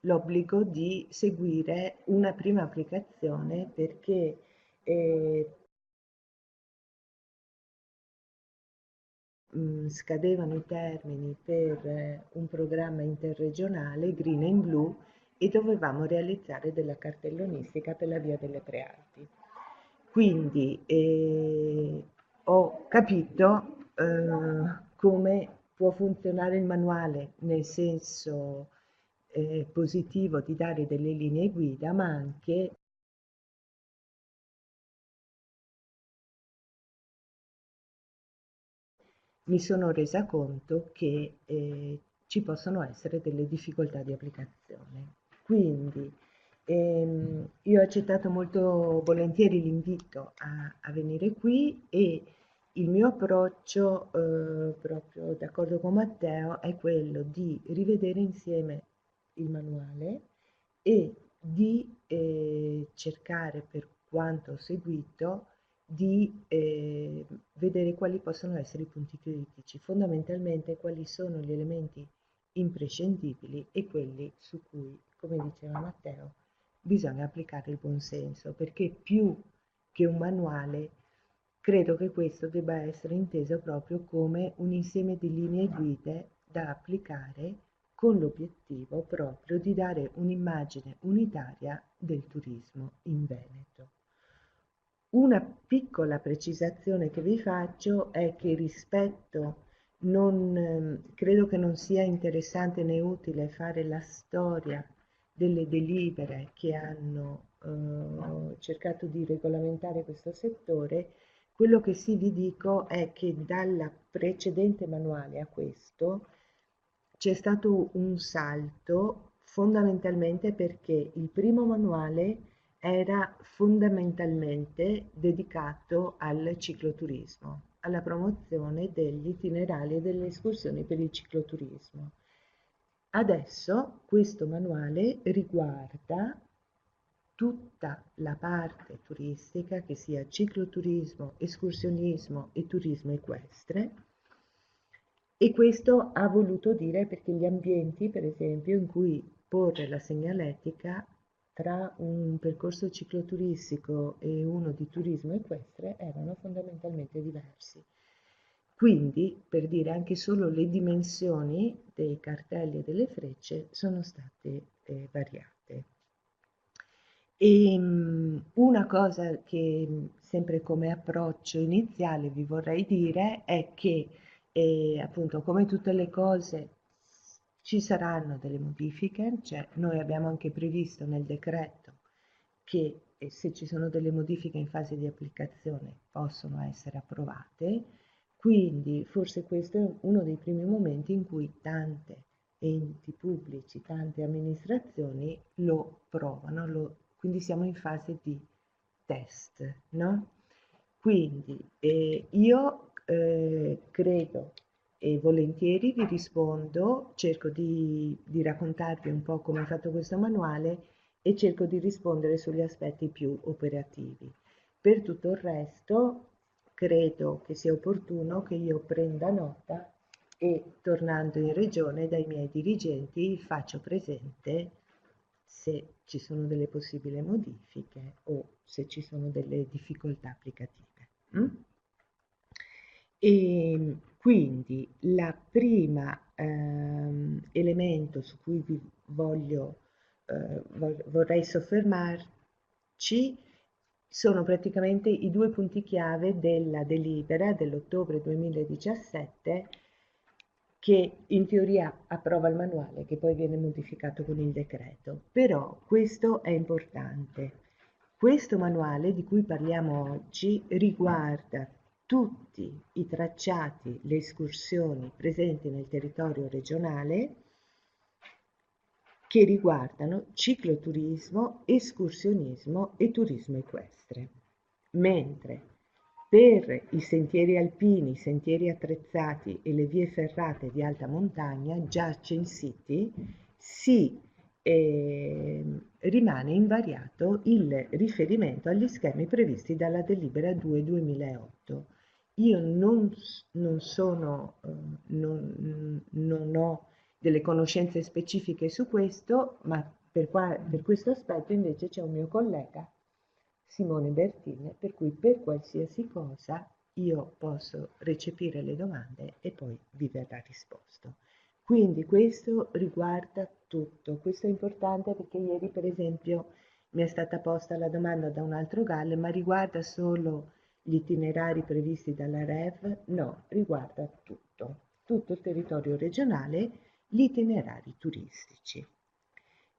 l'obbligo di seguire una prima applicazione perché scadevano i termini per un programma interregionale Green and Blue e dovevamo realizzare della cartellonistica per la via delle Prealpi. Quindi ho capito come può funzionare il manuale, nel senso positivo di dare delle linee guida, ma anche mi sono resa conto che ci possono essere delle difficoltà di applicazione. Quindi io ho accettato molto volentieri l'invito a venire qui e il mio approccio, proprio d'accordo con Matteo, è quello di rivedere insieme il manuale e di cercare, per quanto ho seguito, di vedere quali possono essere i punti critici, fondamentalmente quali sono gli elementi imprescindibili e quelli su cui, come diceva Matteo, bisogna applicare il buonsenso, perché più che un manuale, credo che questo debba essere inteso proprio come un insieme di linee guida da applicare con l'obiettivo proprio di dare un'immagine unitaria del turismo in Veneto. Una piccola precisazione che vi faccio è che credo che non sia interessante né utile fare la storia delle delibere che hanno cercato di regolamentare questo settore. Quello che sì vi dico è che dalla precedente manuale a questo c'è stato un salto fondamentalmente perché il primo manuale era fondamentalmente dedicato al cicloturismo, alla promozione degli itinerari e delle escursioni per il cicloturismo. Adesso questo manuale riguarda tutta la parte turistica, che sia cicloturismo, escursionismo e turismo equestre, e questo ha voluto dire perché gli ambienti, per esempio, in cui porre la segnaletica tra un percorso cicloturistico e uno di turismo equestre erano fondamentalmente diversi. Quindi, per dire, anche solo le dimensioni dei cartelli e delle frecce sono state variate. E una cosa che sempre come approccio iniziale vi vorrei dire è che appunto come tutte le cose ci saranno delle modifiche, cioè noi abbiamo anche previsto nel decreto che se ci sono delle modifiche in fase di applicazione possono essere approvate, quindi forse questo è uno dei primi momenti in cui tante enti pubblici, tante amministrazioni lo provano, quindi siamo in fase di test, no? Quindi io credo e volentieri vi rispondo, cerco di raccontarvi un po' come è fatto questo manuale e cerco di rispondere sugli aspetti più operativi. Per tutto il resto credo che sia opportuno che io prenda nota e tornando in regione dai miei dirigenti faccio presente se ci sono delle possibili modifiche o se ci sono delle difficoltà applicative. E quindi la prima elemento su cui vorrei soffermarci sono praticamente i due punti chiave della delibera dell'ottobre 2017 che in teoria approva il manuale che poi viene modificato con il decreto. Però questo è importante. Questo manuale di cui parliamo oggi riguarda tutti i tracciati, le escursioni presenti nel territorio regionale che riguardano cicloturismo, escursionismo e turismo equestre, mentre per i sentieri alpini, i sentieri attrezzati e le vie ferrate di alta montagna già censiti rimane invariato il riferimento agli schemi previsti dalla delibera 2/2008. Io non ho delle conoscenze specifiche su questo, ma per questo aspetto invece c'è un mio collega, Simone Bertin, per cui per qualsiasi cosa io posso recepire le domande e poi vi verrà risposto. Quindi questo riguarda tutto. Questo è importante perché ieri, per esempio, mi è stata posta la domanda da un altro GAL, ma riguarda solo gli itinerari previsti dalla REV? No, riguarda tutto il territorio regionale, gli itinerari turistici.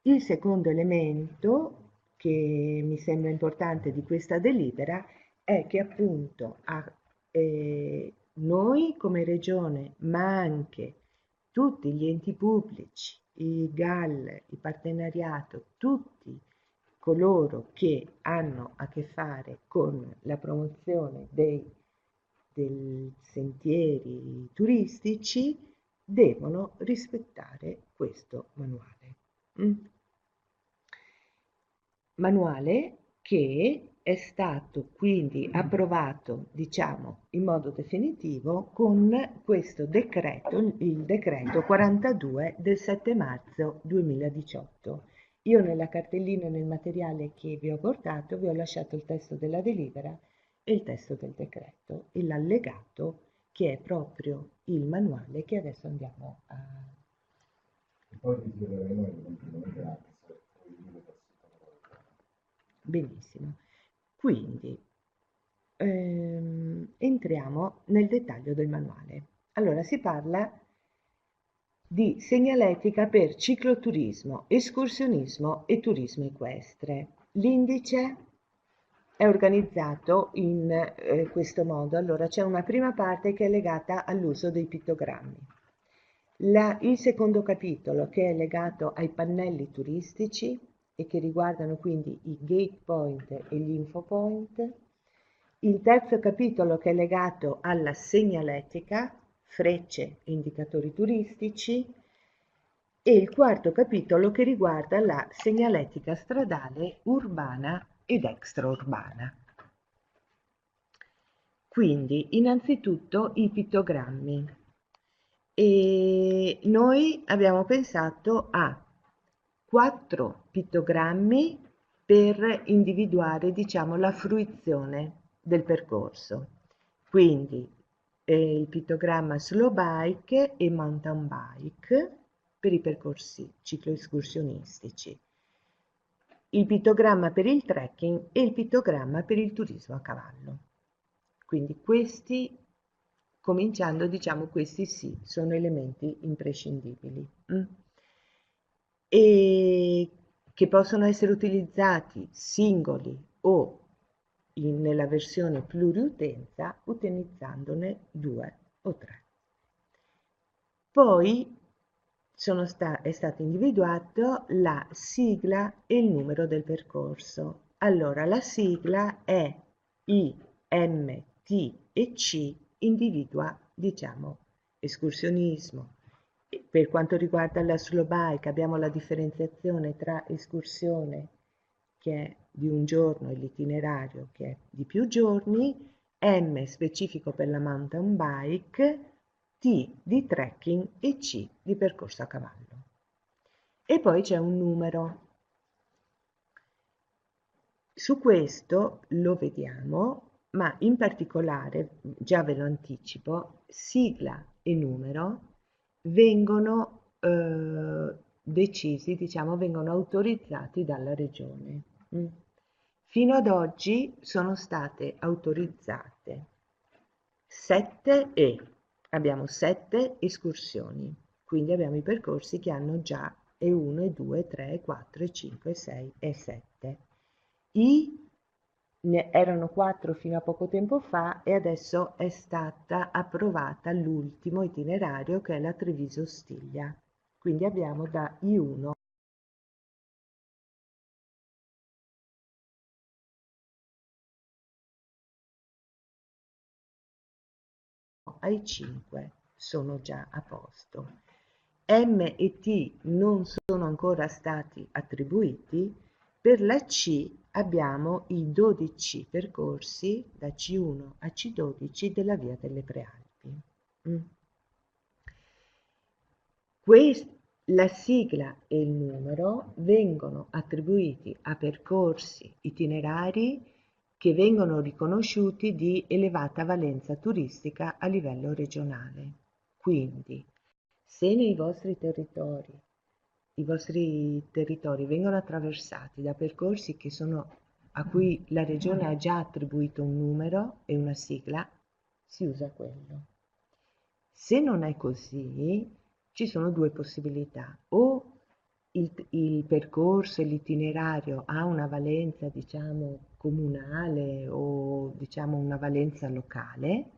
Il secondo elemento che mi sembra importante di questa delibera è che appunto noi come regione, ma anche tutti gli enti pubblici, i GAL, il partenariato, tutti coloro che hanno a che fare con la promozione dei sentieri turistici devono rispettare questo manuale. Manuale che è stato quindi approvato, diciamo, in modo definitivo con questo decreto, il decreto 42 del 7 marzo 2018. Io nella cartellina e nel materiale che vi ho portato vi ho lasciato il testo della delibera e il testo del decreto e l'allegato che è proprio il manuale che adesso andiamo a... E poi vi chiederemo evidentemente anche se fruibile per sito. Benissimo. Quindi entriamo nel dettaglio del manuale. Allora si parla di segnaletica per cicloturismo, escursionismo e turismo equestre. L'indice è organizzato in questo modo. Allora c'è una prima parte che è legata all'uso dei pittogrammi. Il secondo capitolo che è legato ai pannelli turistici e che riguardano quindi i gate point e gli info point. Il terzo capitolo che è legato alla segnaletica, frecce e indicatori turistici, e il quarto capitolo che riguarda la segnaletica stradale urbana ed extraurbana. Quindi, innanzitutto i pittogrammi. E noi abbiamo pensato a 4 pittogrammi per individuare, diciamo, la fruizione del percorso. Quindi il pittogramma slow bike e mountain bike per i percorsi cicloescursionistici, il pittogramma per il trekking e il pittogramma per il turismo a cavallo. Quindi questi, cominciando, diciamo, questi sì, sono elementi imprescindibili. E che possono essere utilizzati singoli o nella versione pluriutenza utilizzandone 2 o 3. Poi è stato individuato la sigla e il numero del percorso. Allora la sigla è I, M, T e C, individua, diciamo, escursionismo. Per quanto riguarda la slow bike abbiamo la differenziazione tra escursione che è di un giorno e l'itinerario che è di più giorni, M specifico per la mountain bike, T di trekking e C di percorso a cavallo. E poi c'è un numero. Su questo lo vediamo, ma in particolare, già ve lo anticipo, sigla e numero vengono decisi, diciamo, vengono autorizzati dalla regione. Fino ad oggi sono state autorizzate 7 abbiamo 7 escursioni, quindi abbiamo i percorsi che hanno già E1, E2, E3, E4, E5, E6 e 7. Erano 4 fino a poco tempo fa e adesso è stata approvata l'ultimo itinerario che è la Treviso-Stiglia. Quindi abbiamo da I1 ai 5 sono già a posto. M e T non sono ancora stati attribuiti. Per la C abbiamo i 12 percorsi da C1 a C12 della Via delle Prealpi. La sigla e il numero vengono attribuiti a percorsi itinerari che vengono riconosciuti di elevata valenza turistica a livello regionale. Quindi, se nei vostri territori i vostri territori vengono attraversati da percorsi a cui la regione ha già attribuito un numero e una sigla, si usa quello. Se non è così, ci sono due possibilità: o il percorso e l'itinerario ha una valenza, diciamo, comunale o diciamo una valenza locale,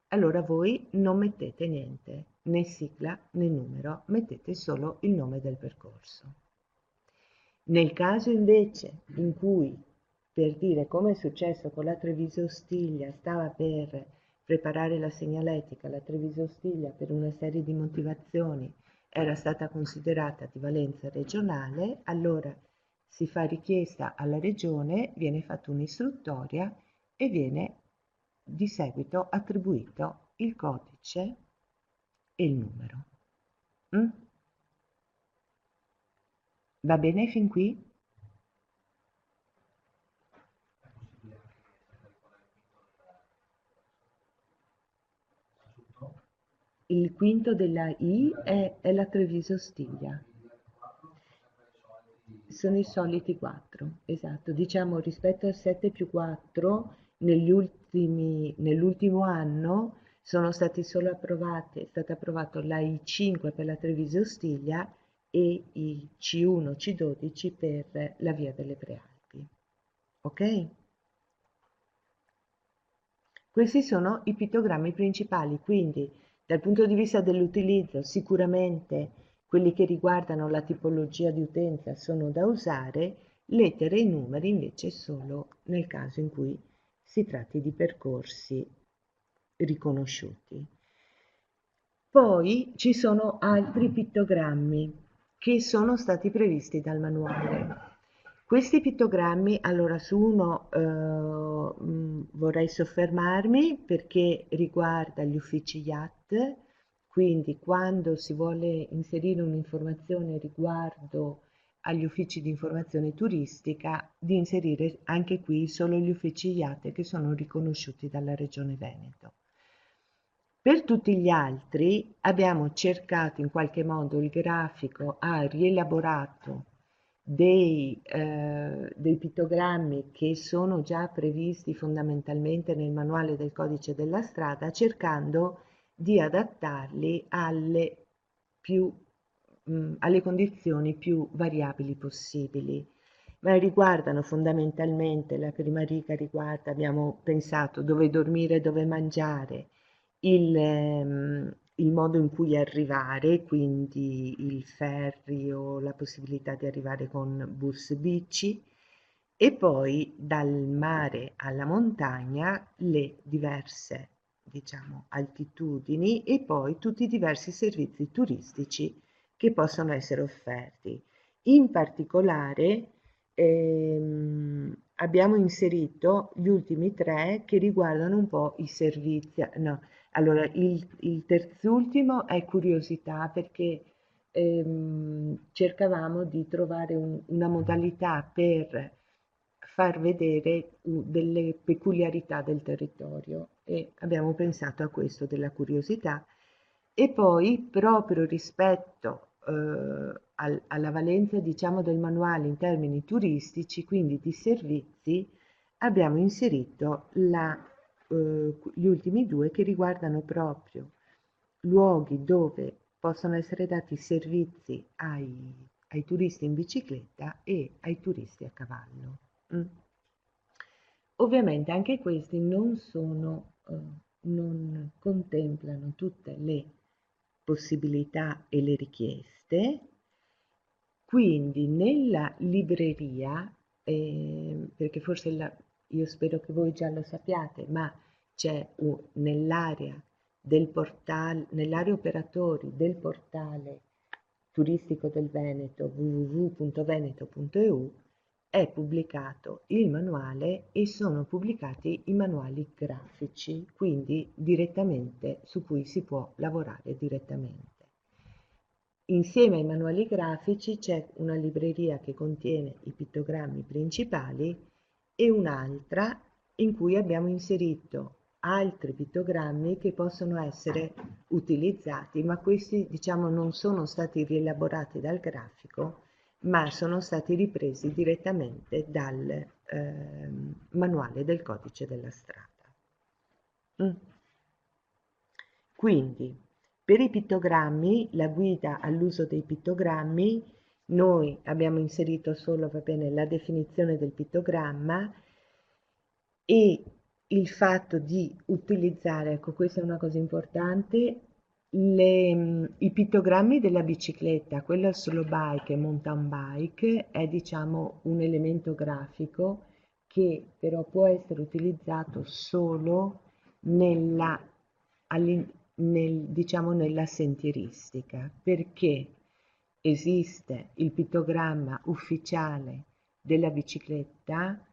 allora voi non mettete niente, né sigla né numero, mettete solo il nome del percorso. Nel caso invece in cui, per dire come è successo con la Treviso Ostiglia, stava per preparare la segnaletica, la Treviso Ostiglia per una serie di motivazioni era stata considerata di valenza regionale, allora si fa richiesta alla regione, viene fatta un'istruttoria e viene di seguito attribuito il codice e il numero. Va bene fin qui? Il quinto della I è la Treviso Stiglia. Sono i soliti 4, esatto. Diciamo rispetto al 7 più 4, nell'ultimo anno sono stati solo approvati, è stato approvato la I5 per la Treviso Stiglia e i C1, C12 per la Via delle Prealpi. Ok? Questi sono i pittogrammi principali, quindi dal punto di vista dell'utilizzo sicuramente quelli che riguardano la tipologia di utenza sono da usare, lettere e numeri invece solo nel caso in cui si tratti di percorsi riconosciuti. Poi ci sono altri pittogrammi che sono stati previsti dal manuale. Questi pittogrammi, allora su uno vorrei soffermarmi perché riguarda gli uffici IAT, quindi quando si vuole inserire un'informazione riguardo agli uffici di informazione turistica, di inserire anche qui solo gli uffici IAT che sono riconosciuti dalla Regione Veneto. Per tutti gli altri abbiamo cercato in qualche modo, il grafico ha rielaborato dei pittogrammi che sono già previsti fondamentalmente nel manuale del codice della strada, cercando di adattarli alle condizioni più variabili possibili. Ma riguardano fondamentalmente, la prima riga riguarda, abbiamo pensato, dove dormire, dove mangiare, il modo in cui arrivare, quindi il ferry o la possibilità di arrivare con bus bici, e poi dal mare alla montagna le diverse, diciamo, altitudini e poi tutti i diversi servizi turistici che possono essere offerti. In particolare abbiamo inserito gli ultimi 3 che riguardano un po' i servizi. No, allora il terzultimo è curiosità perché cercavamo di trovare una modalità per far vedere delle peculiarità del territorio e abbiamo pensato a questo della curiosità. E poi proprio rispetto alla valenza diciamo del manuale in termini turistici, quindi di servizi, abbiamo inserito gli ultimi 2 che riguardano proprio luoghi dove possono essere dati servizi ai turisti in bicicletta e ai turisti a cavallo. Ovviamente anche questi non contemplano tutte le possibilità e le richieste, quindi nella libreria, perché forse io spero che voi già lo sappiate, ma c'è nell'area nell'area operatori del portale turistico del Veneto www.veneto.eu è pubblicato il manuale e sono pubblicati i manuali grafici, quindi direttamente su cui si può lavorare direttamente. insieme ai manuali grafici c'è una libreria che contiene i pittogrammi principali e un'altra in cui abbiamo inserito altri pittogrammi che possono essere utilizzati, ma questi diciamo non sono stati rielaborati dal grafico, ma sono stati ripresi direttamente dal manuale del codice della strada. Quindi, per i pittogrammi, la guida all'uso dei pittogrammi, noi abbiamo inserito solo, va bene, la definizione del pittogramma e il fatto di utilizzare, ecco questa è una cosa importante, i pittogrammi della bicicletta, quello solo bike e mountain bike è diciamo un elemento grafico che però può essere utilizzato solo nella, diciamo nella sentieristica, perché esiste il pittogramma ufficiale della bicicletta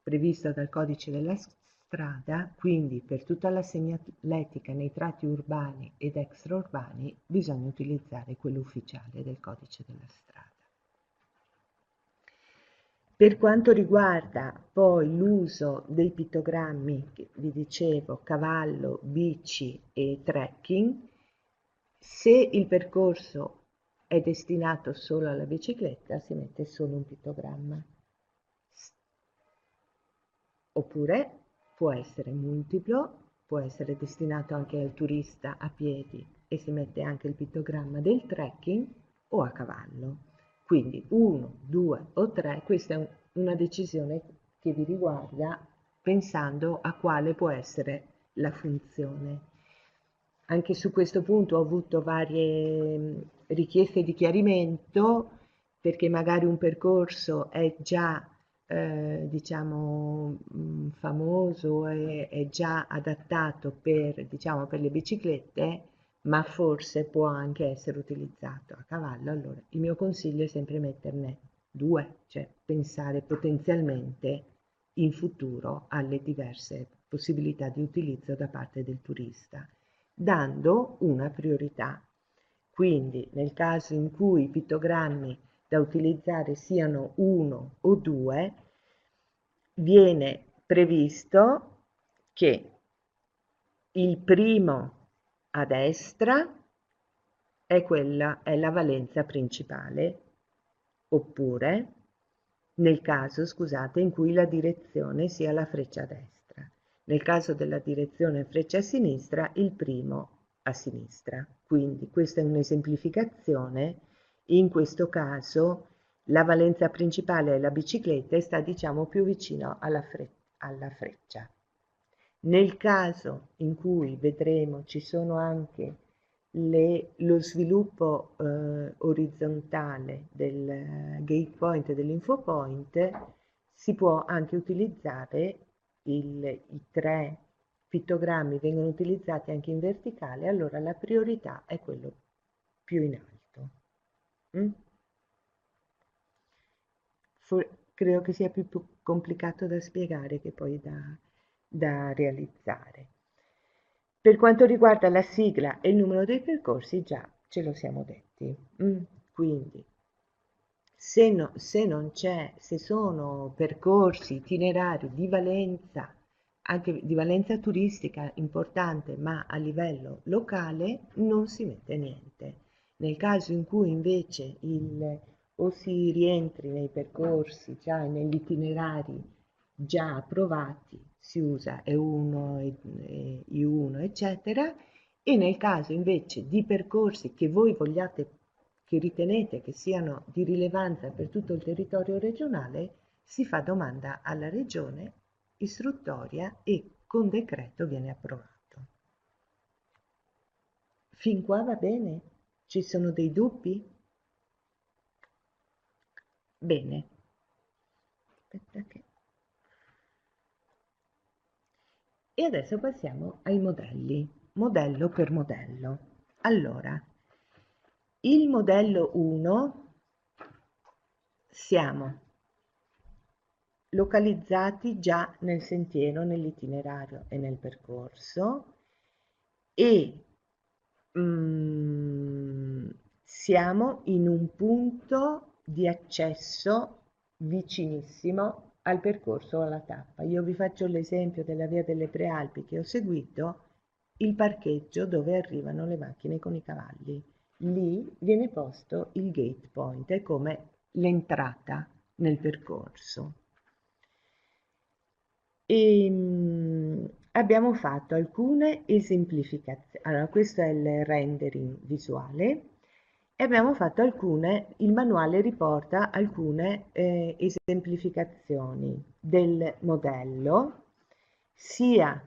previsto dal codice della strada, quindi per tutta la segnaletica nei tratti urbani ed extraurbani bisogna utilizzare quello ufficiale del codice della strada. Per quanto riguarda poi l'uso dei pittogrammi, vi dicevo cavallo, bici e trekking, se il percorso è destinato solo alla bicicletta si mette solo un pittogramma. Oppure può essere multiplo, può essere destinato anche al turista a piedi e si mette anche il pittogramma del trekking o a cavallo. Quindi 1, 2 o 3, questa è una decisione che vi riguarda pensando a quale può essere la funzione. Anche su questo punto ho avuto varie richieste di chiarimento perché magari un percorso è già diciamo famoso, è già adattato per, diciamo, per le biciclette, ma forse può anche essere utilizzato a cavallo. Allora il mio consiglio è sempre metterne 2, cioè pensare potenzialmente in futuro alle diverse possibilità di utilizzo da parte del turista, dando una priorità. Quindi nel caso in cui i pittogrammi da utilizzare siano 1 o 2, viene previsto che il primo a destra è la valenza principale, oppure nel caso, scusate, in cui la direzione sia la freccia a destra. Nel caso della direzione freccia a sinistra, il primo a sinistra. Quindi questa è un'esemplificazione. In questo caso la valenza principale è la bicicletta e sta diciamo più vicino alla freccia. Nel caso in cui vedremo ci sono anche lo sviluppo orizzontale del gate point e dell'info point, si può anche utilizzare i 3 pittogrammi vengono utilizzati anche in verticale, allora la priorità è quello più in alto. Credo che sia più complicato da spiegare che poi da realizzare. Per quanto riguarda la sigla e il numero dei percorsi, già ce lo siamo detti. Quindi, se sono percorsi, itinerari di valenza, anche di valenza turistica importante, ma a livello locale, non si mette niente. Nel caso in cui invece o si rientri nei percorsi, già negli itinerari già approvati, si usa E1, I1, eccetera, e nel caso invece di percorsi che voi vogliate, che ritenete che siano di rilevanza per tutto il territorio regionale, si fa domanda alla regione istruttoria e con decreto viene approvato. Fin qua va bene? Ci sono dei dubbi? Bene. Aspetta che... E adesso passiamo ai modelli, modello per modello. Allora, il modello 1 siamo localizzati già nel sentiero, nell'itinerario e nel percorso e siamo in un punto di accesso vicinissimo al percorso o alla tappa. Io vi faccio l'esempio della via delle Prealpi che ho seguito, il parcheggio dove arrivano le macchine con i cavalli. Lì viene posto il gate point, è come l'entrata nel percorso. Abbiamo fatto alcune esemplificazioni. Allora, questo è il rendering visuale e abbiamo fatto il manuale riporta alcune esemplificazioni del modello, sia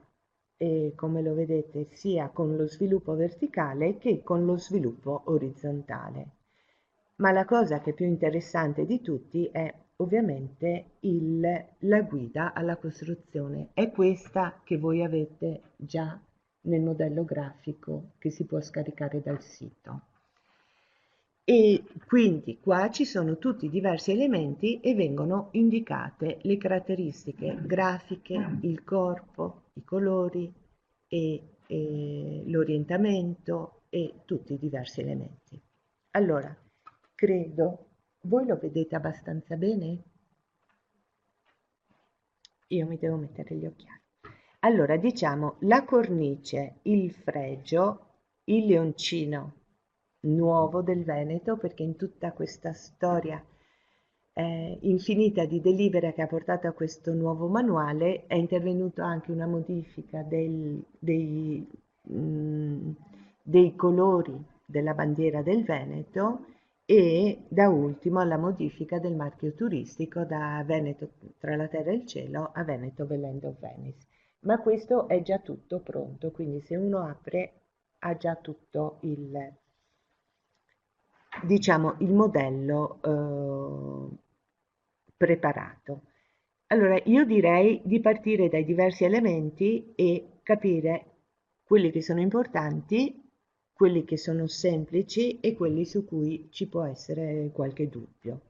come lo vedete, sia con lo sviluppo verticale che con lo sviluppo orizzontale. Ma la cosa che è più interessante di tutti è ovviamente la guida alla costruzione. È questa che voi avete già nel modello grafico che si può scaricare dal sito. E quindi qua ci sono tutti i diversi elementi e vengono indicate le caratteristiche grafiche, il corpo, i colori e l'orientamento e tutti i diversi elementi. Allora, credo, voi lo vedete abbastanza bene? Io mi devo mettere gli occhiali. Allora, diciamo la cornice, il fregio, il leoncino nuovo del Veneto, perché in tutta questa storia infinita di delibere che ha portato a questo nuovo manuale è intervenuta anche una modifica dei colori della bandiera del Veneto e da ultimo alla modifica del marchio turistico da Veneto tra la terra e il cielo a Veneto Bellend of Venice. Ma questo è già tutto pronto, quindi se uno apre ha già tutto diciamo, il modello preparato. Allora, io direi di partire dai diversi elementi e capire quelli che sono importanti, quelli che sono semplici e quelli su cui ci può essere qualche dubbio.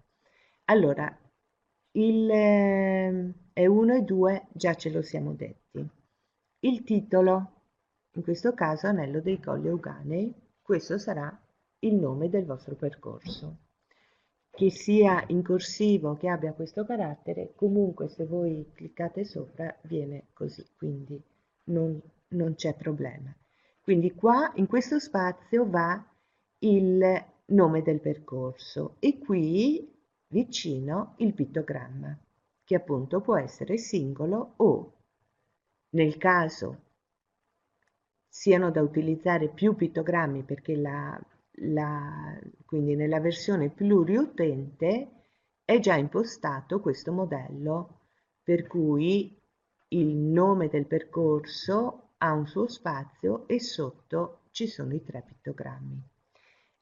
Allora, il E1 e 2 già ce lo siamo detti. Il titolo, in questo caso Anello dei Colli Euganei, questo sarà il nome del vostro percorso. Che sia in corsivo, che abbia questo carattere, comunque se voi cliccate sopra viene così, quindi non c'è problema. Quindi qua in questo spazio va il nome del percorso e qui vicino il pittogramma, che appunto può essere singolo o nel caso siano da utilizzare più pittogrammi perché quindi nella versione pluriutente è già impostato questo modello per cui il nome del percorso ha un suo spazio e sotto ci sono i 3 pittogrammi.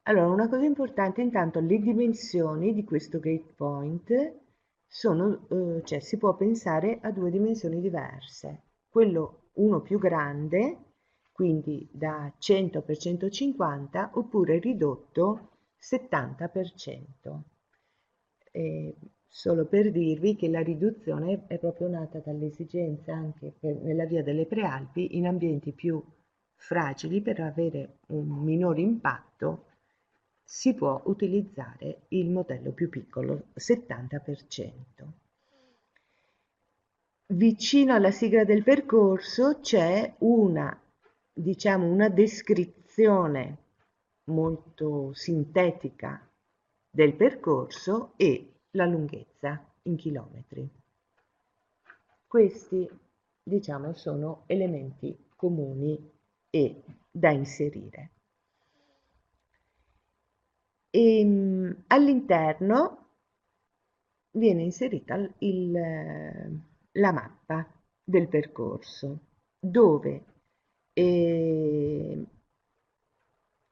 Allora, una cosa importante intanto, le dimensioni di questo gate point sono, cioè si può pensare a 2 dimensioni diverse. Quello uno più grande, quindi da 100 per 150, oppure ridotto 70%. Solo per dirvi che la riduzione è proprio nata dall'esigenza anche nella via delle Prealpi in ambienti più fragili per avere un minore impatto si può utilizzare il modello più piccolo, 70%. Vicino alla sigla del percorso c'è diciamo, una descrizione molto sintetica del percorso e la lunghezza in chilometri. Questi, diciamo, sono elementi comuni e da inserire. All'interno viene inserita la mappa del percorso, dove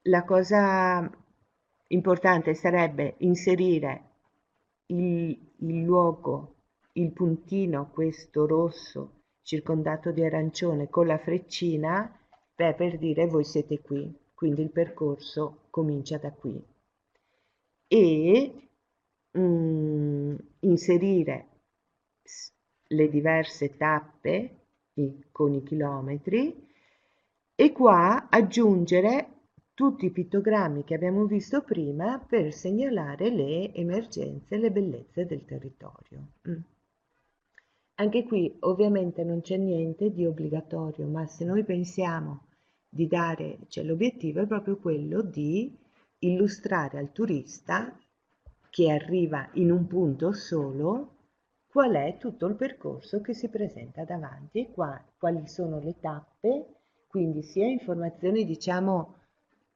la cosa importante sarebbe inserire il luogo, il puntino, questo rosso circondato di arancione con la freccina, per dire voi siete qui, quindi il percorso comincia da qui. E inserire le diverse tappe con i chilometri e qua aggiungere tutti i pittogrammi che abbiamo visto prima per segnalare le emergenze, le bellezze del territorio. Anche qui ovviamente non c'è niente di obbligatorio, ma se noi pensiamo di dare, cioè l'obiettivo è proprio quello di illustrare al turista che arriva in un punto solo qual è tutto il percorso che si presenta davanti e quali sono le tappe, quindi sia informazioni diciamo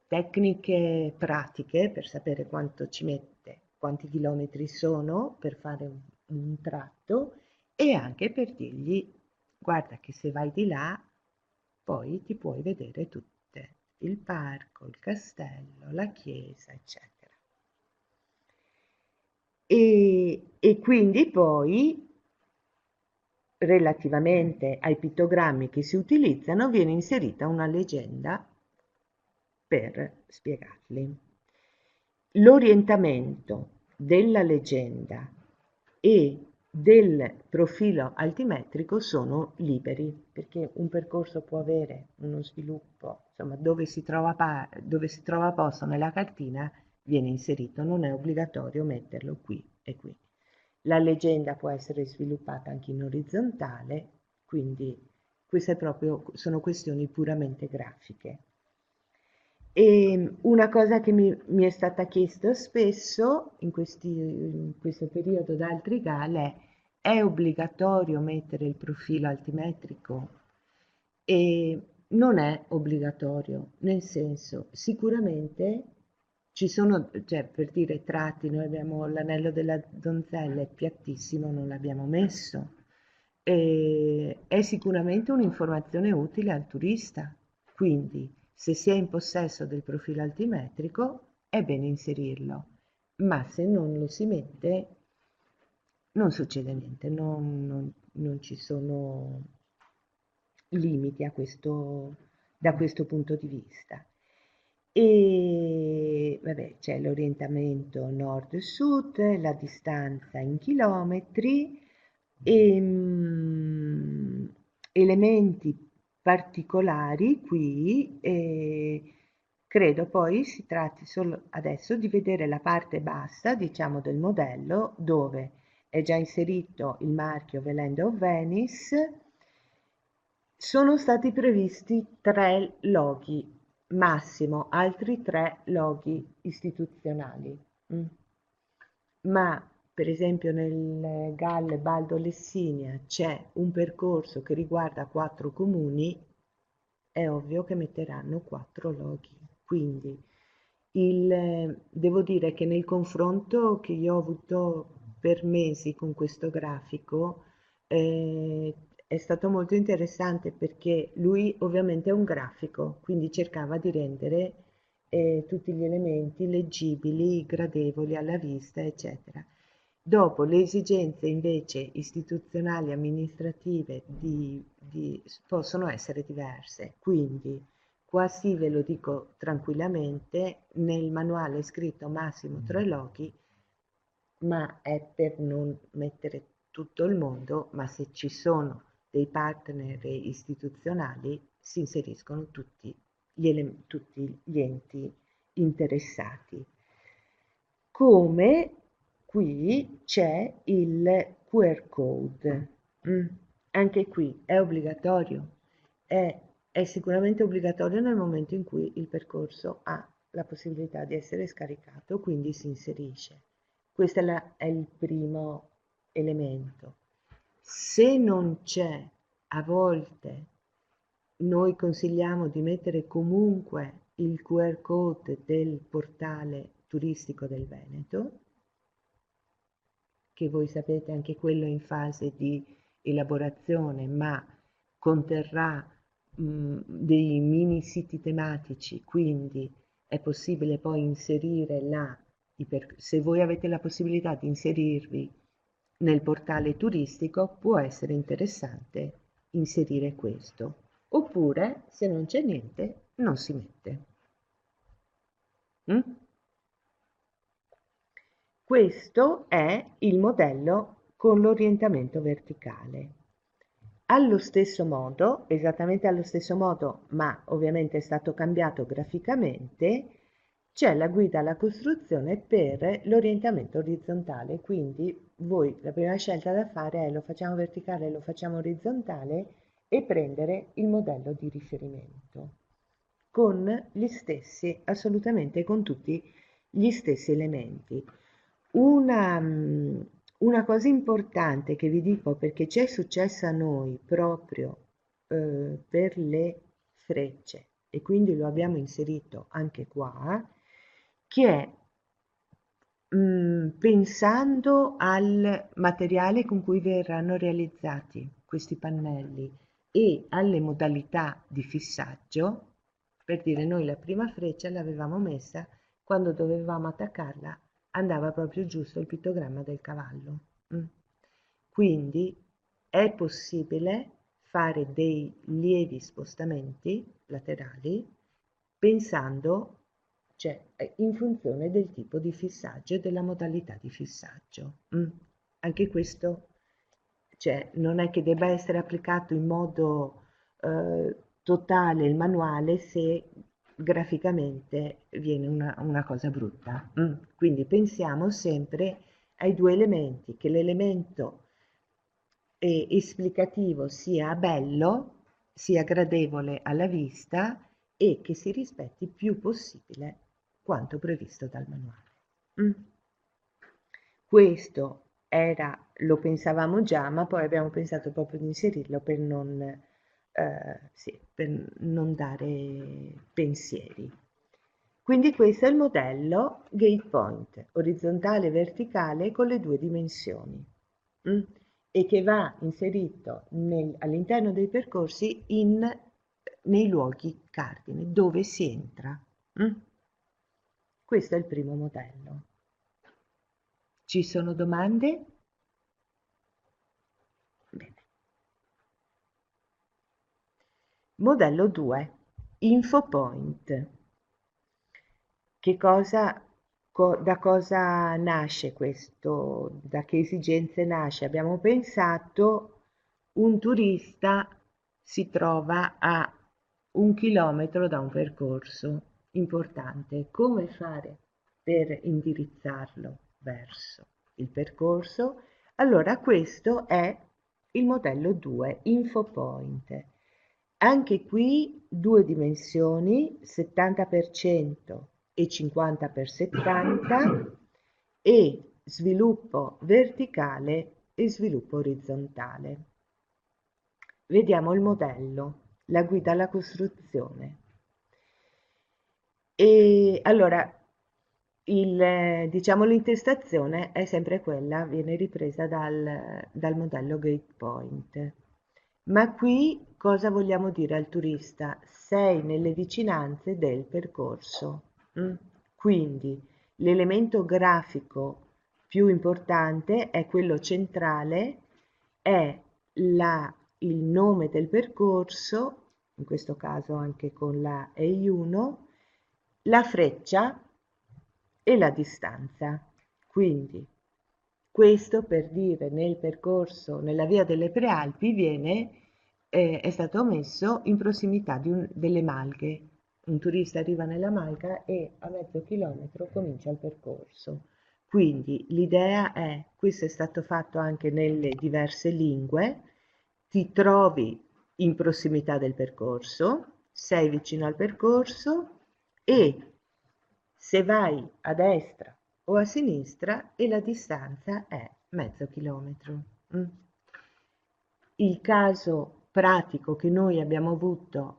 tecniche pratiche per sapere quanto ci mette, quanti chilometri sono per fare un tratto e anche per dirgli guarda che se vai di là poi ti puoi vedere tutte, il parco, il castello, la chiesa, eccetera. E quindi poi, relativamente ai pittogrammi che si utilizzano, viene inserita una leggenda per spiegarli. L'orientamento della leggenda e del profilo altimetrico sono liberi, perché un percorso può avere uno sviluppo, insomma, dove si trova posto nella cartina viene inserito, non è obbligatorio metterlo qui e qui. La leggenda può essere sviluppata anche in orizzontale, quindi queste sono questioni puramente grafiche. E una cosa che mi è stata chiesta spesso in questo periodo da altri gale è obbligatorio mettere il profilo altimetrico? E non è obbligatorio, nel senso, sicuramente ci sono, cioè per dire tratti, noi abbiamo l'anello della donzella, è piattissimo, non l'abbiamo messo. E è sicuramente un'informazione utile al turista, quindi se si è in possesso del profilo altimetrico è bene inserirlo, ma se non lo si mette non succede niente, non ci sono limiti da questo punto di vista. E vabbè, c'è l'orientamento nord-sud, la distanza in chilometri, e, elementi particolari qui, credo poi si tratti solo adesso di vedere la parte bassa, diciamo, del modello, dove è già inserito il marchio Velend of Venice. Sono stati previsti 3 loghi, massimo altri 3 loghi istituzionali. Ma per esempio nel GAL Baldo Lessinia c'è un percorso che riguarda 4 comuni, è ovvio che metteranno 4 loghi. Quindi devo dire che nel confronto che io ho avuto per mesi con questo grafico, è stato molto interessante perché lui ovviamente è un grafico, quindi cercava di rendere tutti gli elementi leggibili, gradevoli alla vista, eccetera. Dopo le esigenze invece istituzionali, amministrative possono essere diverse, quindi qua sì ve lo dico tranquillamente, nel manuale è scritto massimo 3 loghi, ma è per non mettere tutto il mondo, ma se ci sono dei partner istituzionali si inseriscono tutti tutti gli enti interessati. Come qui c'è il QR code. Anche qui è obbligatorio, è sicuramente obbligatorio nel momento in cui il percorso ha la possibilità di essere scaricato, quindi si inserisce. Questo è il primo elemento. Se non c'è, a volte noi consigliamo di mettere comunque il QR code del portale turistico del Veneto, che voi sapete anche quello è in fase di elaborazione, ma conterrà dei mini siti tematici, quindi è possibile poi inserire là, se voi avete la possibilità di inserirvi nel portale turistico, può essere interessante inserire questo. Oppure, se non c'è niente, non si mette. Questo è il modello con l'orientamento verticale. Allo stesso modo, esattamente allo stesso modo, ma ovviamente è stato cambiato graficamente, c'è la guida alla costruzione per l'orientamento orizzontale. Quindi voi la prima scelta da fare è lo facciamo verticale, lo facciamo orizzontale e prendere il modello di riferimento con gli stessi, assolutamente con tutti gli stessi elementi. Una, una cosa importante che vi dico, perché ci è successa a noi proprio per le frecce, e quindi lo abbiamo inserito anche qua, che è pensando al materiale con cui verranno realizzati questi pannelli e alle modalità di fissaggio, per dire noi la prima freccia l'avevamo messa quando dovevamo attaccarla, andava proprio giusto il pittogramma del cavallo. Quindi è possibile fare dei lievi spostamenti laterali pensando, cioè in funzione del tipo di fissaggio e della modalità di fissaggio. Anche questo, cioè, non è che debba essere applicato in modo totale il manuale se graficamente viene una cosa brutta. Quindi pensiamo sempre ai due elementi, che l'elemento esplicativo sia bello, sia gradevole alla vista e che si rispetti il più possibile quanto previsto dal manuale. Questo era, lo pensavamo già, ma poi abbiamo pensato proprio di inserirlo sì, per non dare pensieri. Quindi questo è il modello gate point, orizzontale e verticale con le due dimensioni, e che va inserito all'interno dei percorsi nei luoghi cardine, dove si entra. Questo è il primo modello. Ci sono domande? Bene. Modello 2, InfoPoint. Che cosa, da cosa nasce questo? Da che esigenze nasce? Abbiamo pensato un turista si trova a 1 chilometro da un percorso importante. Come fare per indirizzarlo verso il percorso? Allora questo è il modello 2, InfoPoint. Anche qui due dimensioni, 70% e 50x70, e sviluppo verticale e sviluppo orizzontale. Vediamo il modello, la guida alla costruzione. E allora, diciamo, l'intestazione è sempre quella, viene ripresa dal modello Gate Point. Ma qui cosa vogliamo dire al turista? Sei nelle vicinanze del percorso. Quindi l'elemento grafico più importante è quello centrale, è il nome del percorso, in questo caso anche con la EI1, la freccia e la distanza. Quindi questo per dire nel percorso, nella via delle Prealpi è stato messo in prossimità delle Malghe. Un turista arriva nella Malga e a mezzo chilometro comincia il percorso. Quindi l'idea è, questo è stato fatto anche nelle diverse lingue, ti trovi in prossimità del percorso, sei vicino al percorso e se vai a destra o a sinistra e la distanza è mezzo chilometro. Il caso pratico che noi abbiamo avuto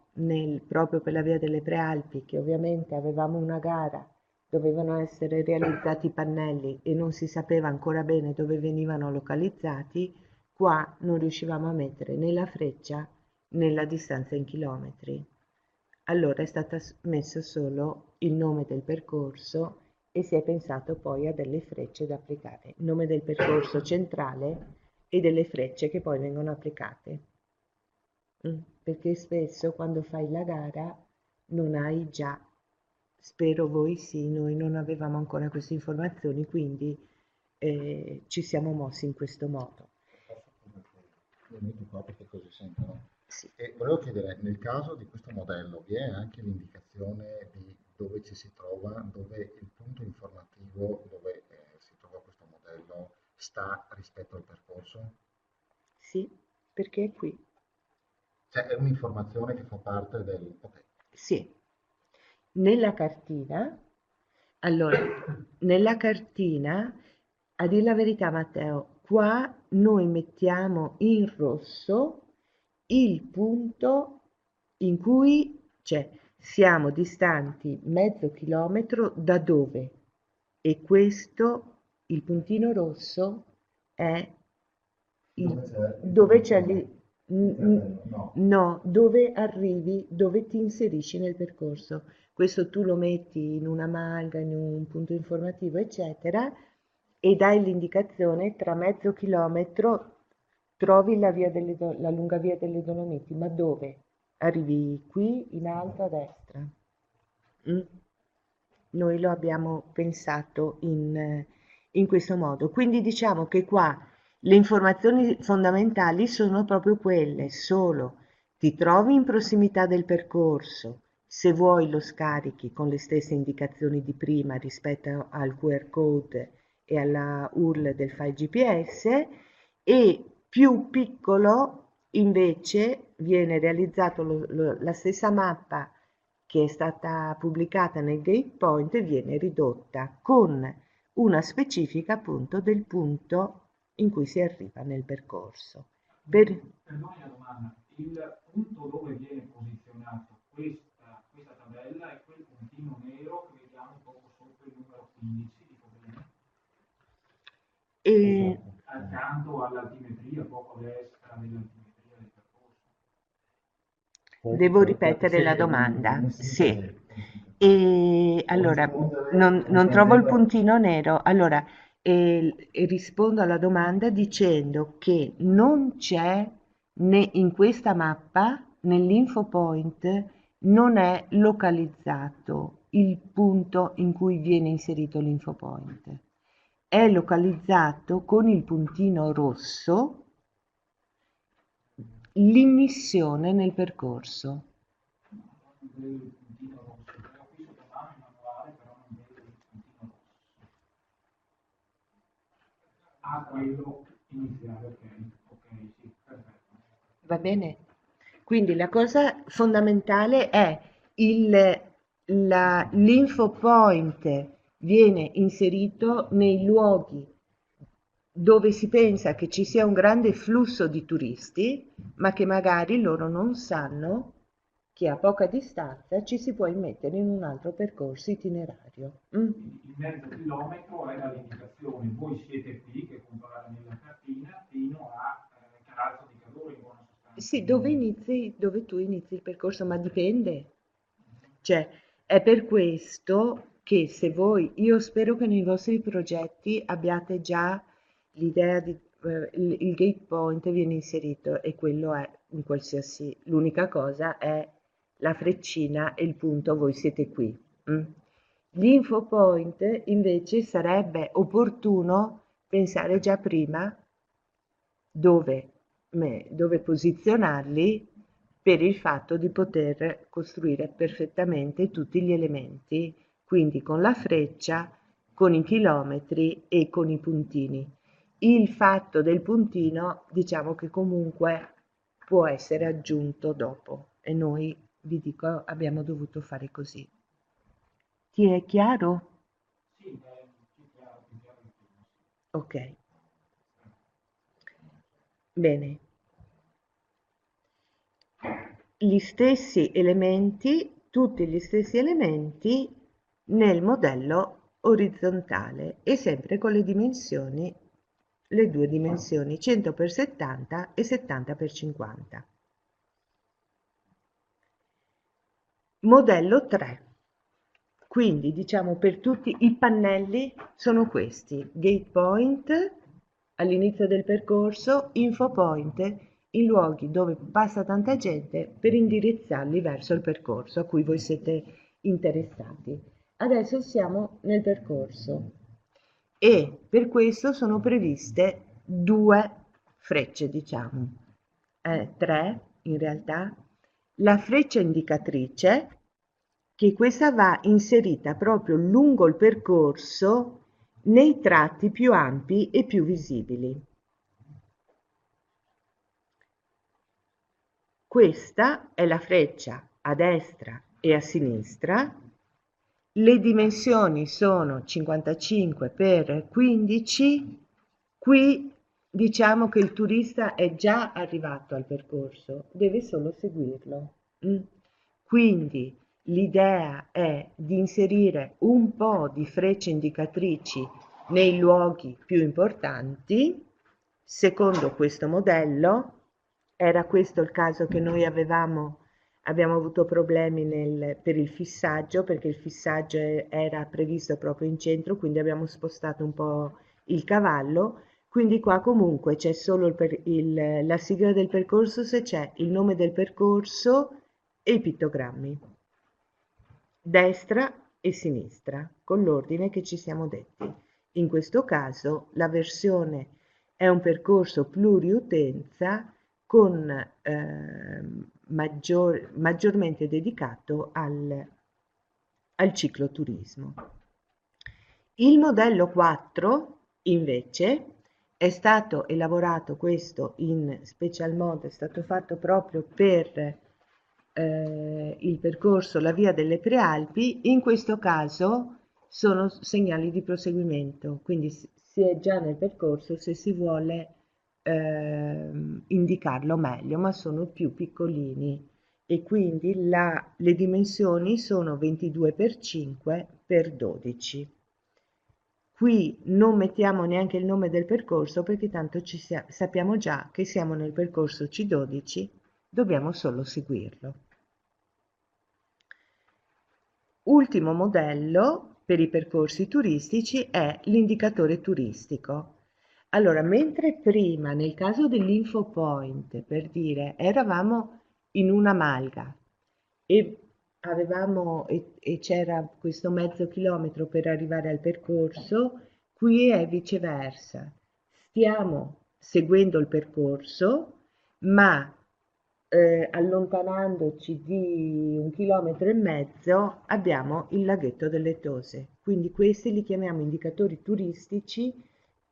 proprio per la via delle Prealpi, che ovviamente avevamo una gara, dovevano essere realizzati i pannelli e non si sapeva ancora bene dove venivano localizzati, qua non riuscivamo a mettere né la freccia né la distanza in chilometri. Allora è stato messo solo il nome del percorso e si è pensato poi a delle frecce da applicare, il nome del percorso centrale e delle frecce che poi vengono applicate. Perché spesso quando fai la gara non hai già, spero voi sì, noi non avevamo ancora queste informazioni, quindi ci siamo mossi in questo modo. metti qua perché così sentono. Sì, E volevo chiedere, nel caso di questo modello, vi è anche l'indicazione di dove ci si trova, dove il punto informativo dove si trova questo modello sta rispetto al percorso? sì, perché è qui. Cioè è un'informazione che fa parte del... Ok. Sì, nella cartina, allora, nella cartina, a dir la verità, Matteo, qua noi mettiamo in rosso il punto in cui, cioè, siamo distanti mezzo chilometro da dove? E questo, il puntino rosso, è Dove c'è il dove c'è punto di appello? No. no, dove arrivi, dove ti inserisci nel percorso. Questo tu lo metti in una malga, in un punto informativo, eccetera, e dai l'indicazione tra mezzo chilometro trovi la lunga via delle Dolomiti, ma dove? Arrivi qui in alto a destra. Mm? Noi lo abbiamo pensato in questo modo. Quindi diciamo che qua le informazioni fondamentali sono proprio quelle, solo ti trovi in prossimità del percorso, se vuoi lo scarichi con le stesse indicazioni di prima rispetto al QR code e alla URL del file GPS e più piccolo invece viene realizzato la stessa mappa che è stata pubblicata nel Gatepoint viene ridotta con una specifica appunto del punto in cui si arriva nel percorso. Perdoni la domanda, il punto dove viene posizionato questa tabella è quel puntino nero che vediamo poco sotto il numero 15, dico bene? E Accanto all'altimetria, poco a destra dell'altimetria del percorso. devo ripetere la domanda. Sì. E allora, non trovo il puntino nero. Allora, e rispondo alla domanda dicendo che non c'è né in questa mappa, nell'info point, non è localizzato il punto in cui viene inserito l'info point. È localizzato con il puntino rosso l'immissione nel percorso. Non vedo il puntino rosso, ho qui sotto mano il manuale, però non vedo il puntino rosso. Ah, quello iniziale, ok, sì, perfetto. Va bene? Quindi la cosa fondamentale è l'info point viene inserito nei luoghi dove si pensa che ci sia un grande flusso di turisti, ma che magari loro non sanno che a poca distanza ci si può immettere in un altro percorso itinerario. Quindi il mezzo chilometro è dall'indicazione, voi siete qui, che comparate nella cartina, fino a Carazzo di Cadore in buona sostanza. Sì, dove tu inizi il percorso, ma dipende. Cioè, è per questo che se voi, io spero che nei vostri progetti abbiate già l'idea di, il gate point viene inserito e quello è in qualsiasi, l'unica cosa è la freccina e il punto, voi siete qui. Mm? L'info point invece sarebbe opportuno pensare già prima dove, dove posizionarli per il fatto di poter costruire perfettamente tutti gli elementi, quindi con la freccia, con i chilometri e con i puntini. Il fatto del puntino, diciamo che comunque può essere aggiunto dopo e noi, vi dico, abbiamo dovuto fare così. Ti è chiaro? Sì, è più chiaro il primo, sì. Ok, bene. Gli stessi elementi, tutti gli stessi elementi nel modello orizzontale e sempre con le dimensioni, le due dimensioni 100 x 70 e 70 x 50. Modello 3. Quindi diciamo per tutti i pannelli sono questi: gate point all'inizio del percorso, info point in luoghi dove passa tanta gente per indirizzarli verso il percorso a cui voi siete interessati. Adesso siamo nel percorso e per questo sono previste due frecce, diciamo. tre in realtà, la freccia indicatrice, che questa va inserita proprio lungo il percorso nei tratti più ampi e più visibili. Questa è la freccia a destra e a sinistra. Le dimensioni sono 55 x 15. Qui diciamo che il turista è già arrivato al percorso, deve solo seguirlo. Quindi l'idea è di inserire un po' di frecce indicatrici nei luoghi più importanti. Secondo questo modello, era questo il caso che noi abbiamo avuto problemi per il fissaggio, perché il fissaggio era previsto proprio in centro, quindi abbiamo spostato un po' il cavallo. Quindi qua comunque c'è solo la sigla del percorso, se c'è il nome del percorso e i pittogrammi, destra e sinistra, con l'ordine che ci siamo detti. In questo caso la versione è un percorso pluriutenza con maggiormente dedicato al cicloturismo. Il modello 4 invece è stato elaborato, questo in special mode, è stato fatto proprio per il percorso La Via delle Prealpi. In questo caso sono segnali di proseguimento, quindi si è già nel percorso se si vuole indicarlo meglio, ma sono più piccolini e quindi le dimensioni sono 22 x 5 x 12. Qui non mettiamo neanche il nome del percorso perché tanto sappiamo già che siamo nel percorso C12, dobbiamo solo seguirlo. Ultimo modello per i percorsi turistici è l'indicatore turistico. Allora, mentre prima nel caso dell'infopoint, per dire, eravamo in una malga e c'era questo mezzo chilometro per arrivare al percorso, qui è viceversa. Stiamo seguendo il percorso, ma allontanandoci di 1,5 km abbiamo il laghetto delle Tose. Quindi questi li chiamiamo indicatori turistici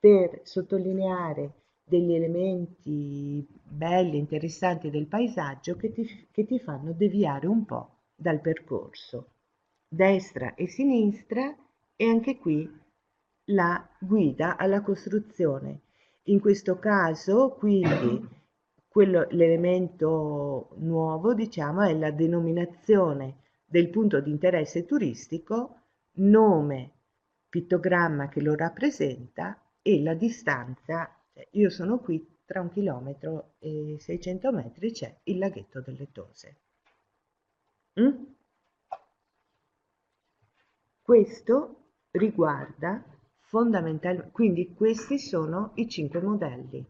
per sottolineare degli elementi belli, interessanti del paesaggio che ti fanno deviare un po' dal percorso. Destra e sinistra, e anche qui la guida alla costruzione. In questo caso, quindi, l'elemento nuovo, diciamo, è la denominazione del punto di interesse turistico, nome, pittogramma che lo rappresenta e la distanza. Io sono qui, tra 1 chilometro e 600 metri c'è il laghetto delle Tose. Questo riguarda fondamentalmente, quindi questi sono i 5 modelli: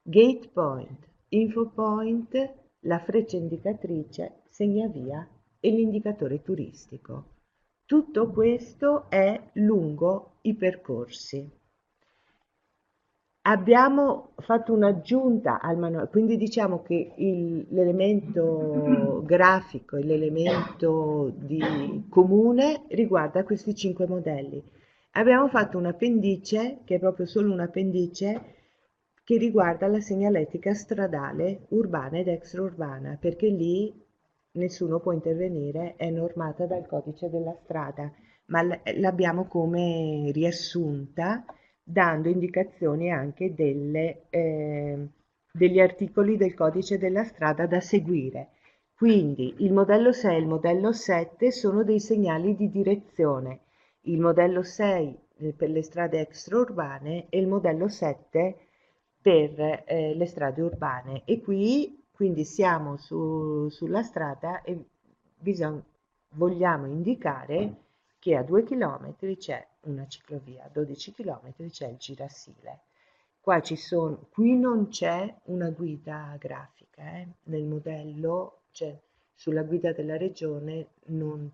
gate point, info point, la freccia indicatrice, segnavia e l'indicatore turistico. Tutto questo è lungo i percorsi. Abbiamo fatto un'aggiunta al manuale, quindi diciamo che l'elemento grafico e l'elemento comune riguarda questi 5 modelli. Abbiamo fatto un appendice, che è proprio solo un appendice, che riguarda la segnaletica stradale urbana ed extraurbana, perché lì nessuno può intervenire, è normata dal codice della strada, ma l'abbiamo come riassunta, dando indicazioni anche degli articoli del codice della strada da seguire. Quindi il modello 6 e il modello 7 sono dei segnali di direzione, il modello 6 per le strade extraurbane e il modello 7 per le strade urbane. E qui quindi siamo sulla strada e vogliamo indicare che a 2 km c'è una ciclovia, a 12 km c'è il girasile. Qui non c'è una guida grafica, nel modello, cioè sulla guida della regione non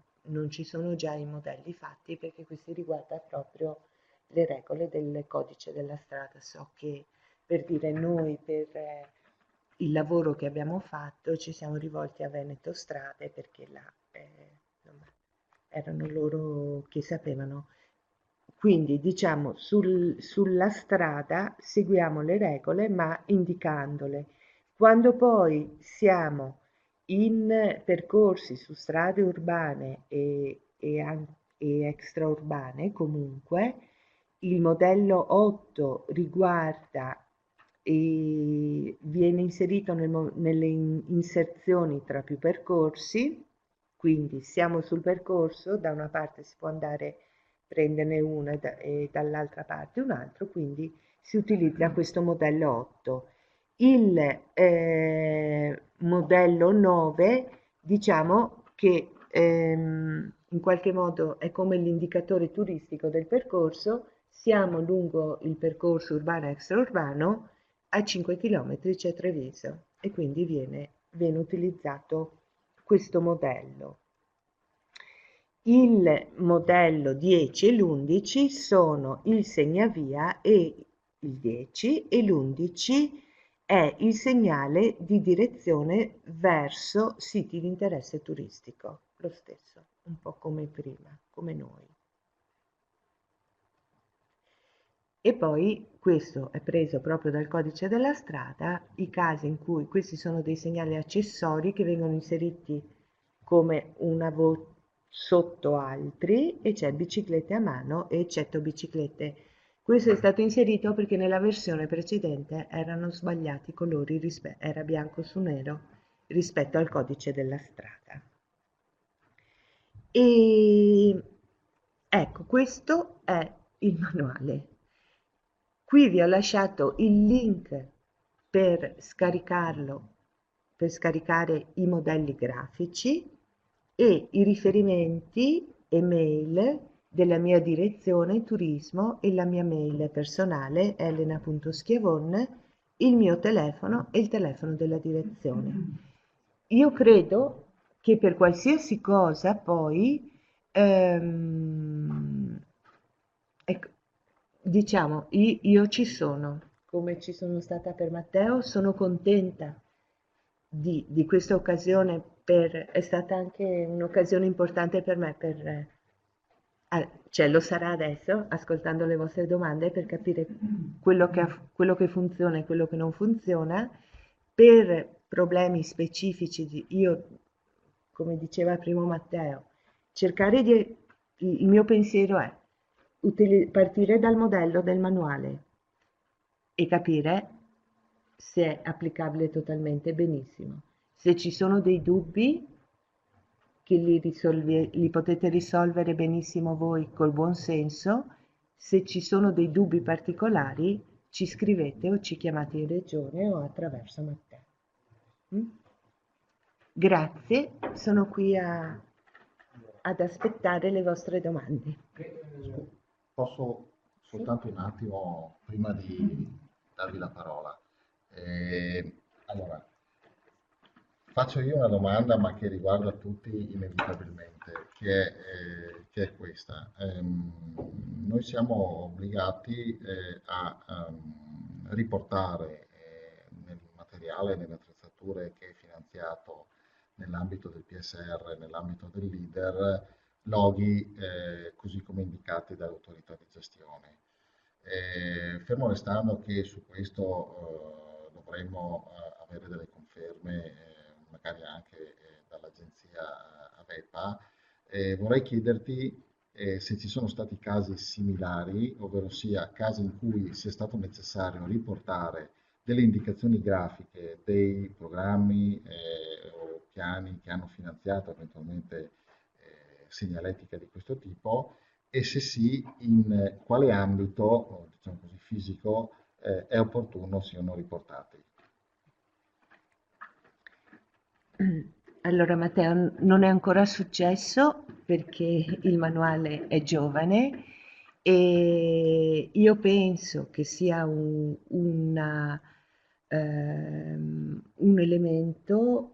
ci sono già i modelli fatti, perché questi riguarda proprio le regole del codice della strada. So che, per dire, noi per il lavoro che abbiamo fatto ci siamo rivolti a Veneto Strade perché là insomma, erano loro che sapevano. Quindi diciamo sulla strada seguiamo le regole ma indicandole. Quando poi siamo in percorsi su strade urbane e extraurbane comunque, il modello 8 riguarda e viene inserito nelle inserzioni tra più percorsi, quindi siamo sul percorso, da una parte si può andare a prenderne uno e dall'altra parte un altro, quindi si utilizza questo modello 8. Il modello 9 diciamo che in qualche modo è come l'indicatore turistico del percorso, siamo lungo il percorso urbano extraurbano, a 5 km c'è Treviso e quindi viene utilizzato questo modello. Il modello 10 e l'11 sono il segnavia e il 10 e l'11 è il segnale di direzione verso siti di interesse turistico, lo stesso, un po' come prima, come noi. E poi questo è preso proprio dal codice della strada, i casi in cui questi sono dei segnali accessori che vengono inseriti come una voce sotto altri e c'è biciclette a mano e eccetto biciclette. Questo è stato inserito perché nella versione precedente erano sbagliati i colori, era bianco su nero rispetto al codice della strada. E ecco, questo è il manuale. Qui vi ho lasciato il link per scaricarlo, per scaricare i modelli grafici e i riferimenti email della mia direzione turismo e la mia mail personale elena.schiavon, il mio telefono e il telefono della direzione. Io credo che per qualsiasi cosa poi ecco, diciamo, io ci sono, come ci sono stata per Matteo, sono contenta di questa occasione, è stata anche un'occasione importante per me, cioè lo sarà adesso, ascoltando le vostre domande, per capire quello che funziona e quello che non funziona, per problemi specifici, io, come diceva prima Matteo, cercare il mio pensiero è partire dal modello del manuale e capire se è applicabile totalmente benissimo. Se ci sono dei dubbi, che li potete risolvere benissimo voi col buon senso, se ci sono dei dubbi particolari ci scrivete o ci chiamate in regione o attraverso Matteo. Grazie, sono qui ad aspettare le vostre domande. Posso soltanto un attimo, prima di darvi la parola. Allora, faccio io una domanda, ma che riguarda tutti inevitabilmente, che è questa. Noi siamo obbligati a riportare nel materiale, nelle attrezzature che è finanziato nell'ambito del PSR, nell'ambito del leader, loghi così come indicati dall'autorità di gestione. Fermo restando che su questo dovremmo avere delle conferme, magari anche dall'agenzia AVEPA, vorrei chiederti se ci sono stati casi similari, ovvero sia casi in cui sia stato necessario riportare delle indicazioni grafiche dei programmi o piani che hanno finanziato eventualmente segnaletica di questo tipo, e se sì, in quale ambito, diciamo così, fisico è opportuno siano riportati. Allora Matteo, non è ancora successo perché il manuale è giovane e io penso che sia un elemento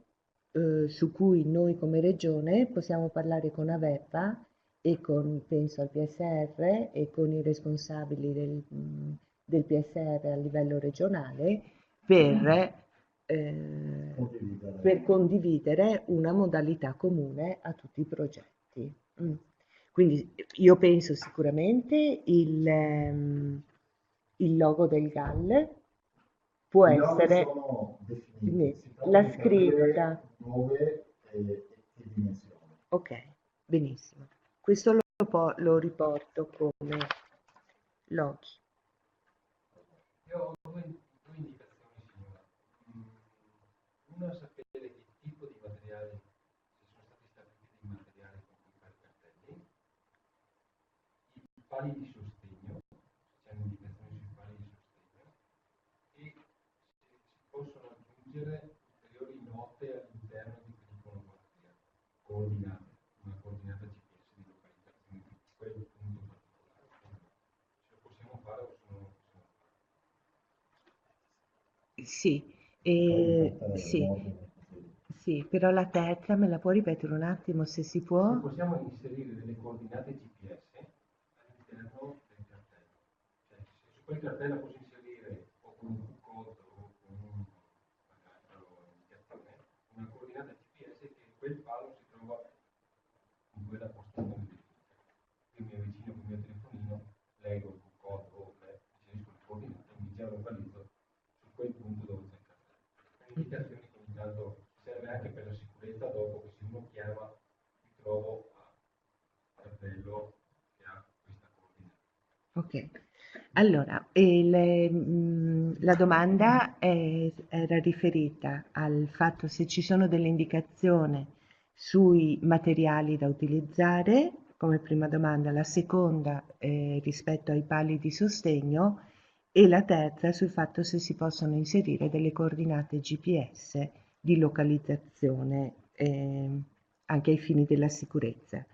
su cui noi come regione possiamo parlare con AVEPA e penso al PSR e con i responsabili del PSR a livello regionale per per condividere una modalità comune a tutti i progetti. Quindi io penso sicuramente il logo del GAL può essere sono definiti, la scritta. dove e dimensioni. Ok, benissimo. Questo lo riporto come loghi. Io ho due indicazioni, signora. Una, sapere che tipo di materiali, se sono stati stabiliti dei materiali con cui fare cartelli, i pali di sostegno, se c'è un'indicazione sui pali di sostegno, e se si possono aggiungere ulteriori note all'interno di quell'iconografia, coordinate, una coordinata GPS di localizzazione di quel punto particolare. Se lo possiamo fare o se non lo possiamo fare. Sì, sì, sì, però la terza me la può ripetere un attimo se si può? Se possiamo inserire delle coordinate GPS all'interno del cartello, cioè se su quel cartello posso inserire o con un Q-code o con un'indicazione, una coordinata GPS che quel palo si trova in quella postazione definita. Io mi avvicino con il mio telefonino, leggo il Q-code o inserisco le coordinate e mi geolocalizzo su quel punto dove c'è il cartello. Indicazioni che ogni tanto serve anche per la sicurezza dopo che se uno chiama mi trovo a cartello che ha questa coordinata. Ok, allora, la domanda era riferita al fatto se ci sono delle indicazioni sui materiali da utilizzare, come prima domanda, la seconda rispetto ai pali di sostegno e la terza sul fatto se si possono inserire delle coordinate GPS di localizzazione anche ai fini della sicurezza.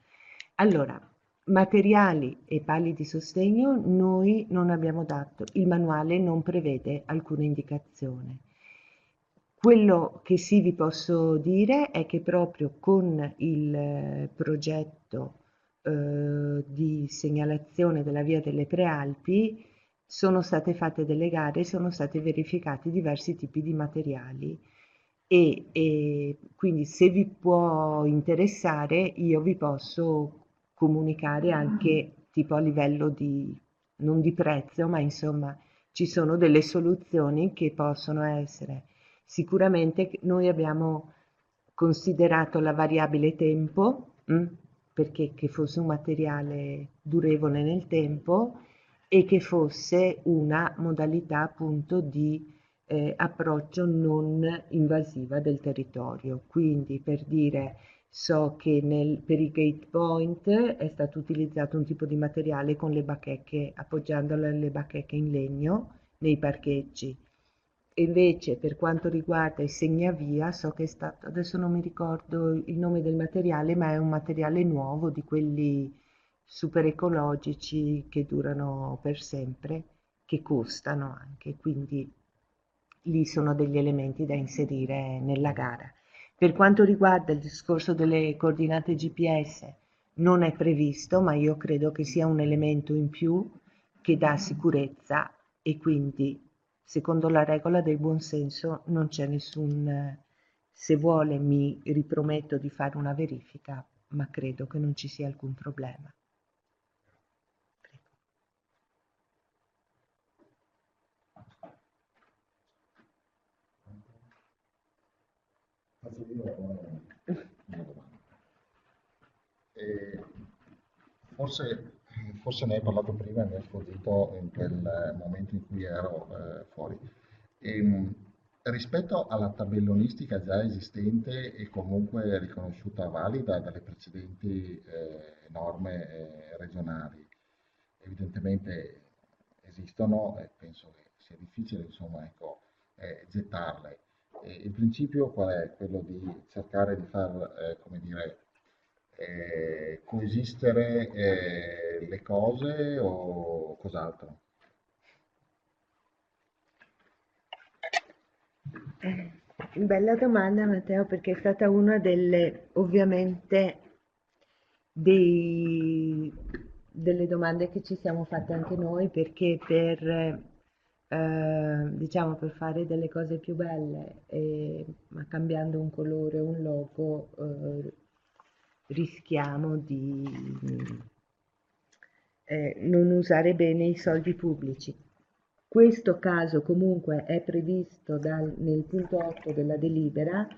Allora, materiali e pali di sostegno noi non abbiamo dato, il manuale non prevede alcuna indicazione. Quello che sì vi posso dire è che proprio con il progetto di segnalazione della via delle Prealpi sono state fatte delle gare, sono stati verificati diversi tipi di materiali e quindi se vi può interessare io vi posso comunicare anche tipo a livello di, non di prezzo, ma insomma ci sono delle soluzioni che possono essere. Sicuramente noi abbiamo considerato la variabile tempo, perché che fosse un materiale durevole nel tempo e che fosse una modalità appunto di approccio non invasiva del territorio. Quindi per dire, so che per i gate point è stato utilizzato un tipo di materiale con le bacheche, appoggiandolo alle bacheche in legno nei parcheggi. E invece per quanto riguarda i segnavia, so che è stato, adesso non mi ricordo il nome del materiale, ma è un materiale nuovo di quelli super ecologici che durano per sempre, che costano anche, quindi lì sono degli elementi da inserire nella gara. Per quanto riguarda il discorso delle coordinate GPS, non è previsto, ma io credo che sia un elemento in più che dà sicurezza e quindi, secondo la regola del buon senso, non c'è nessun... Se vuole mi riprometto di fare una verifica, ma credo che non ci sia alcun problema. Faccio io una domanda. Forse ne hai parlato prima e mi è sfuggito in quel momento in cui ero fuori. Rispetto alla tabellonistica già esistente e comunque riconosciuta valida dalle precedenti norme regionali, evidentemente esistono e penso che sia difficile, insomma, ecco, gettarle. Il principio qual è? Quello di cercare di far, come dire, coesistere le cose o cos'altro? Bella domanda Matteo, perché è stata una delle, ovviamente, delle domande che ci siamo fatte anche noi, perché per diciamo per fare delle cose più belle, ma cambiando un colore o un logo, rischiamo di non usare bene i soldi pubblici. Questo caso comunque è previsto nel punto 8 della delibera,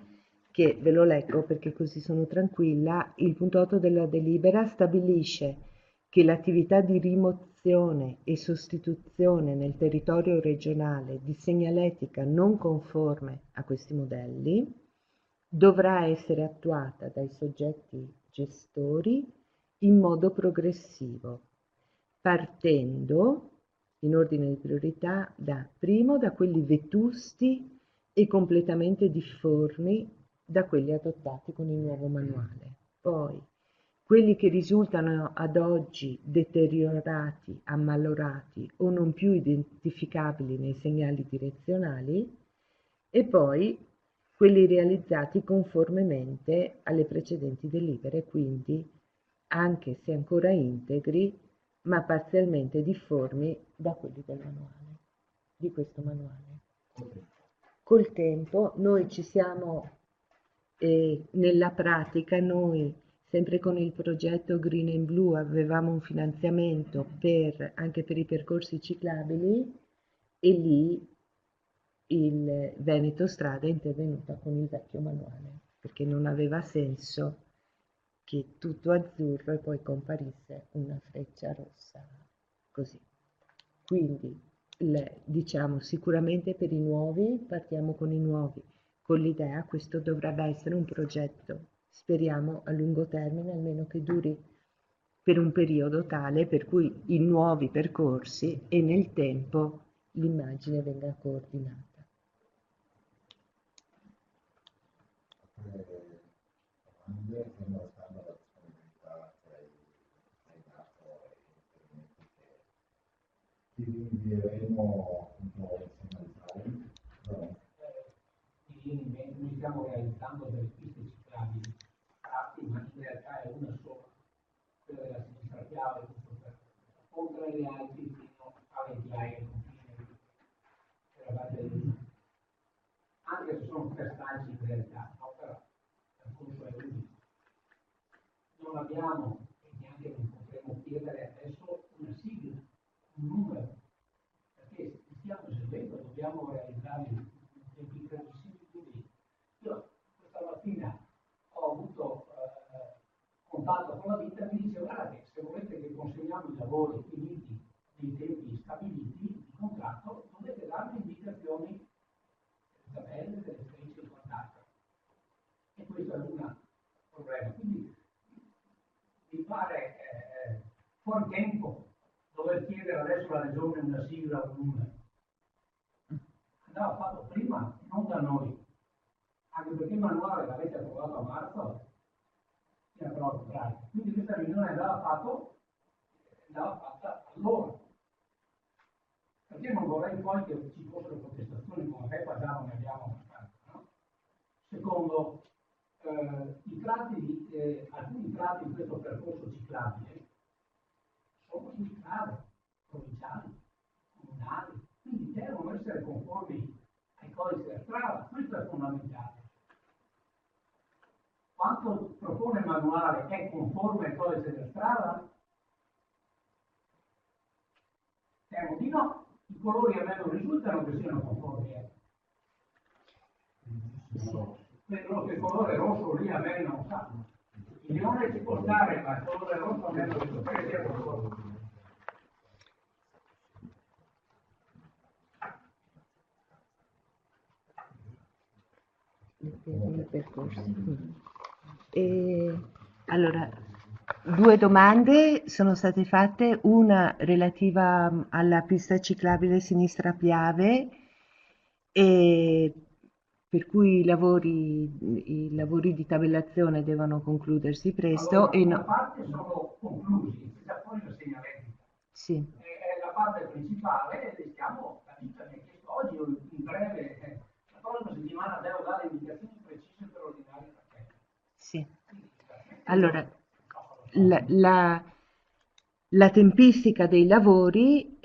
che ve lo leggo perché così sono tranquilla. Il punto 8 della delibera stabilisce che l'attività di rimozione e sostituzione nel territorio regionale di segnaletica non conforme a questi modelli dovrà essere attuata dai soggetti gestori in modo progressivo, partendo in ordine di priorità primo da quelli vetusti e completamente difformi da quelli adottati con il nuovo manuale. Poi quelli che risultano ad oggi deteriorati, ammalorati o non più identificabili nei segnali direzionali, e poi quelli realizzati conformemente alle precedenti delibere, quindi anche se ancora integri, ma parzialmente difformi da quelli del manuale, di questo manuale. Col tempo noi ci siamo, nella pratica noi, sempre con il progetto Green and Blue, avevamo un finanziamento anche per i percorsi ciclabili, e lì il Veneto Strada è intervenuta con il vecchio manuale, perché non aveva senso che tutto azzurro e poi comparisse una freccia rossa, così. Quindi, diciamo, sicuramente per i nuovi, partiamo con i nuovi, con l'idea, questo dovrebbe essere un progetto, speriamo a lungo termine, almeno che duri per un periodo tale per cui i nuovi percorsi e nel tempo l'immagine venga coordinata. Domande, fermo restando la disponibilità che hai dato e interventi che ti rinvieremo appunto insieme al Zai. No. Mi viene in mente, noi stiamo realizzando delle piste ciclabili, ma in realtà è una sola, quella della sinistra Piave, oltre le altre fino a Ventiaia, il confine della Valle del Luna. Anche se sono tre stagi in realtà, no? Però il percorso è unico. Non abbiamo, e neanche non potremo chiedere adesso, una sigla, un numero, perché stiamo eseguendo, dobbiamo realizzare in tempi brevissimi. Quindi io questa mattina ho avuto contatto con la ditta e mi dice: guarda che se volete che consegniamo i lavori finiti nei tempi stabiliti di contratto, dovete darmi indicazioni, tabelle, delle strisce e quant'altro. E questo è un problema. Quindi mi pare fuori tempo dover chiedere adesso alla Regione una sigla o un numero. Andava fatto prima, non da noi, anche perché il manuale l'avete approvato a marzo, era però a febbraio. Quindi questa riunione andava fatta allora. Perché non vorrei poi che ci fossero contestazioni come PEPA, già non ne abbiamo abbastanza, no? Secondo, alcuni tratti di questo percorso ciclabile sono in strade provinciali, comunali, quindi devono essere conformi ai codici della strada, questo è fondamentale. Quanto propone il manuale è conforme ai codici della strada? Temo di no, i colori a me non risultano che siano conformi. Quello che il colore rosso lì a me non sa. Il leone ci può stare, ma il colore rosso a me non risulta che sia conforme. Il percorso. Allora, due domande sono state fatte, una relativa alla pista ciclabile Sinistra Piave, e per cui i lavori di tabellazione devono concludersi presto. Allora, una parte sono conclusi, già fuori la segnaletica. Sì. È la parte principale, e stiamo, la ditta mi ha chiesto oggi, in breve, la prossima settimana devo dare indicazioni precise per ordinare il pacchetto. Sì. Allora, la tempistica dei lavori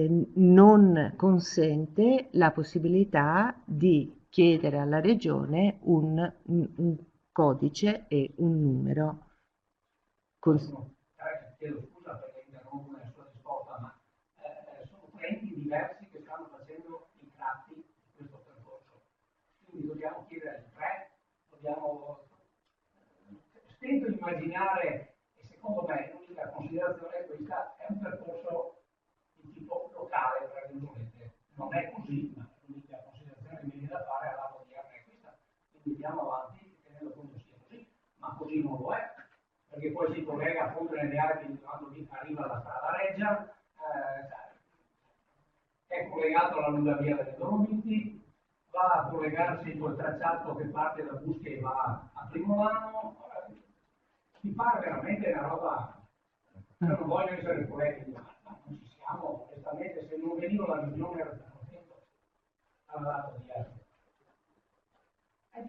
non consente la possibilità di chiedere alla regione un codice e un numero. Chiedo scusa perché interrompo nella sua risposta, ma sono 30 diversi che stanno facendo i tratti di questo percorso. Quindi dobbiamo chiedere il 3, dobbiamo stento a immaginare, e secondo me l'unica considerazione è questa, è un percorso di tipo locale, tra virgolette. Non è così, ma l'unica considerazione che mi viene da fare alla odierna è questa. Quindi andiamo avanti tenendo conto sia così, ma così non lo è, perché poi si collega appunto nelle Alpi quando arriva la strada Reggia, è collegato alla lunga via delle Dolomiti, va a collegarsi col tracciato che parte da Buschi e va a Primolano. Mi pare veramente una roba, io non voglio essere polemico, ma non ci siamo, onestamente, se non venivo la visione era contento all'atto di altro.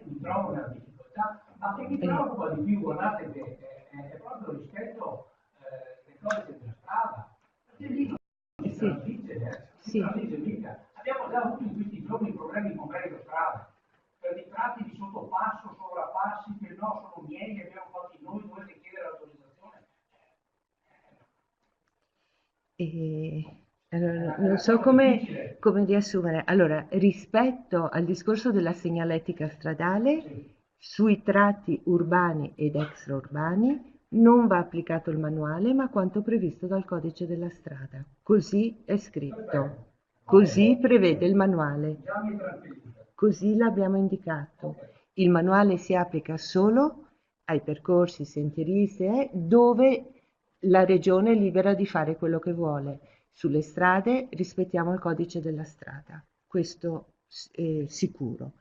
Mi trovo una difficoltà, ma che mi preoccupa di più, guardate, che è proprio rispetto alle cose della strada, perché lì non si transige mica. Abbiamo già avuto in questi giorni problemi con mezzo strada, per i tratti di sottopasso, sovrappassi, che no, sono miei, che abbiamo fatti noi, dovete chiedere l'autorizzazione. Allora, non so come riassumere. Allora, rispetto al discorso della segnaletica stradale, sui tratti urbani ed extraurbani non va applicato il manuale, ma quanto previsto dal codice della strada. Così è scritto, così prevede il manuale, così l'abbiamo indicato. Il manuale si applica solo ai percorsi sentieristi dove la regione è libera di fare quello che vuole. Sulle strade rispettiamo il codice della strada, questo è sicuro.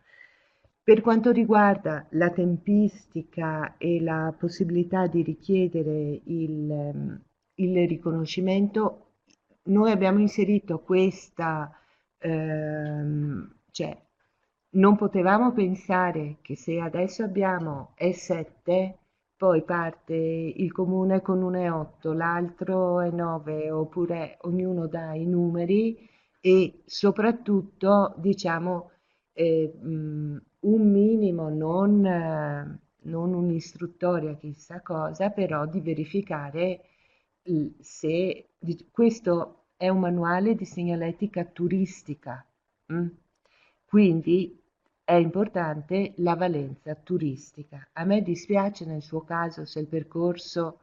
Per quanto riguarda la tempistica e la possibilità di richiedere il riconoscimento, noi abbiamo inserito questa, cioè non potevamo pensare che se adesso abbiamo E7, poi parte il comune con un E8, l'altro E9, oppure ognuno dà i numeri e soprattutto diciamo un minimo, non un'istruttoria chissà cosa, però di verificare se questo è un manuale di segnaletica turistica, quindi è importante la valenza turistica. A me dispiace nel suo caso se il percorso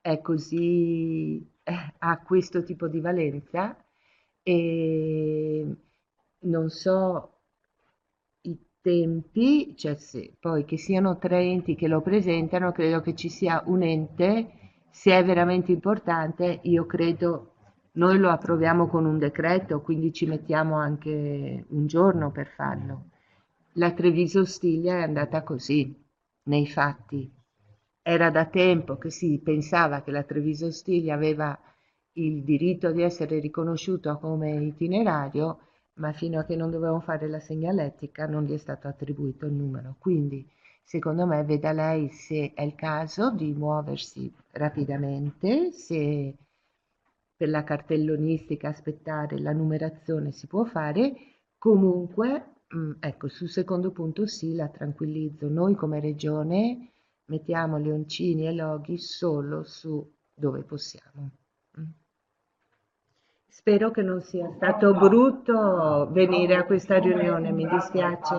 è così, ha questo tipo di valenza e non so i tempi, cioè poi che siano 3 enti che lo presentano, credo che ci sia un ente, se è veramente importante, io credo noi lo approviamo con un decreto, quindi ci mettiamo anche un giorno per farlo. La Treviso Stiglia è andata così, nei fatti. Era da tempo che si pensava che la Treviso Stiglia aveva il diritto di essere riconosciuto come itinerario, ma fino a che non dovevamo fare la segnaletica non gli è stato attribuito il numero. Quindi, secondo me, veda lei se è il caso di muoversi rapidamente, se per la cartellonistica aspettare la numerazione si può fare. Comunque, ecco, sul secondo punto sì, la tranquillizzo. Noi come regione mettiamo leoncini e loghi solo su dove possiamo. Spero che non sia stato brutto venire a questa riunione, mi dispiace.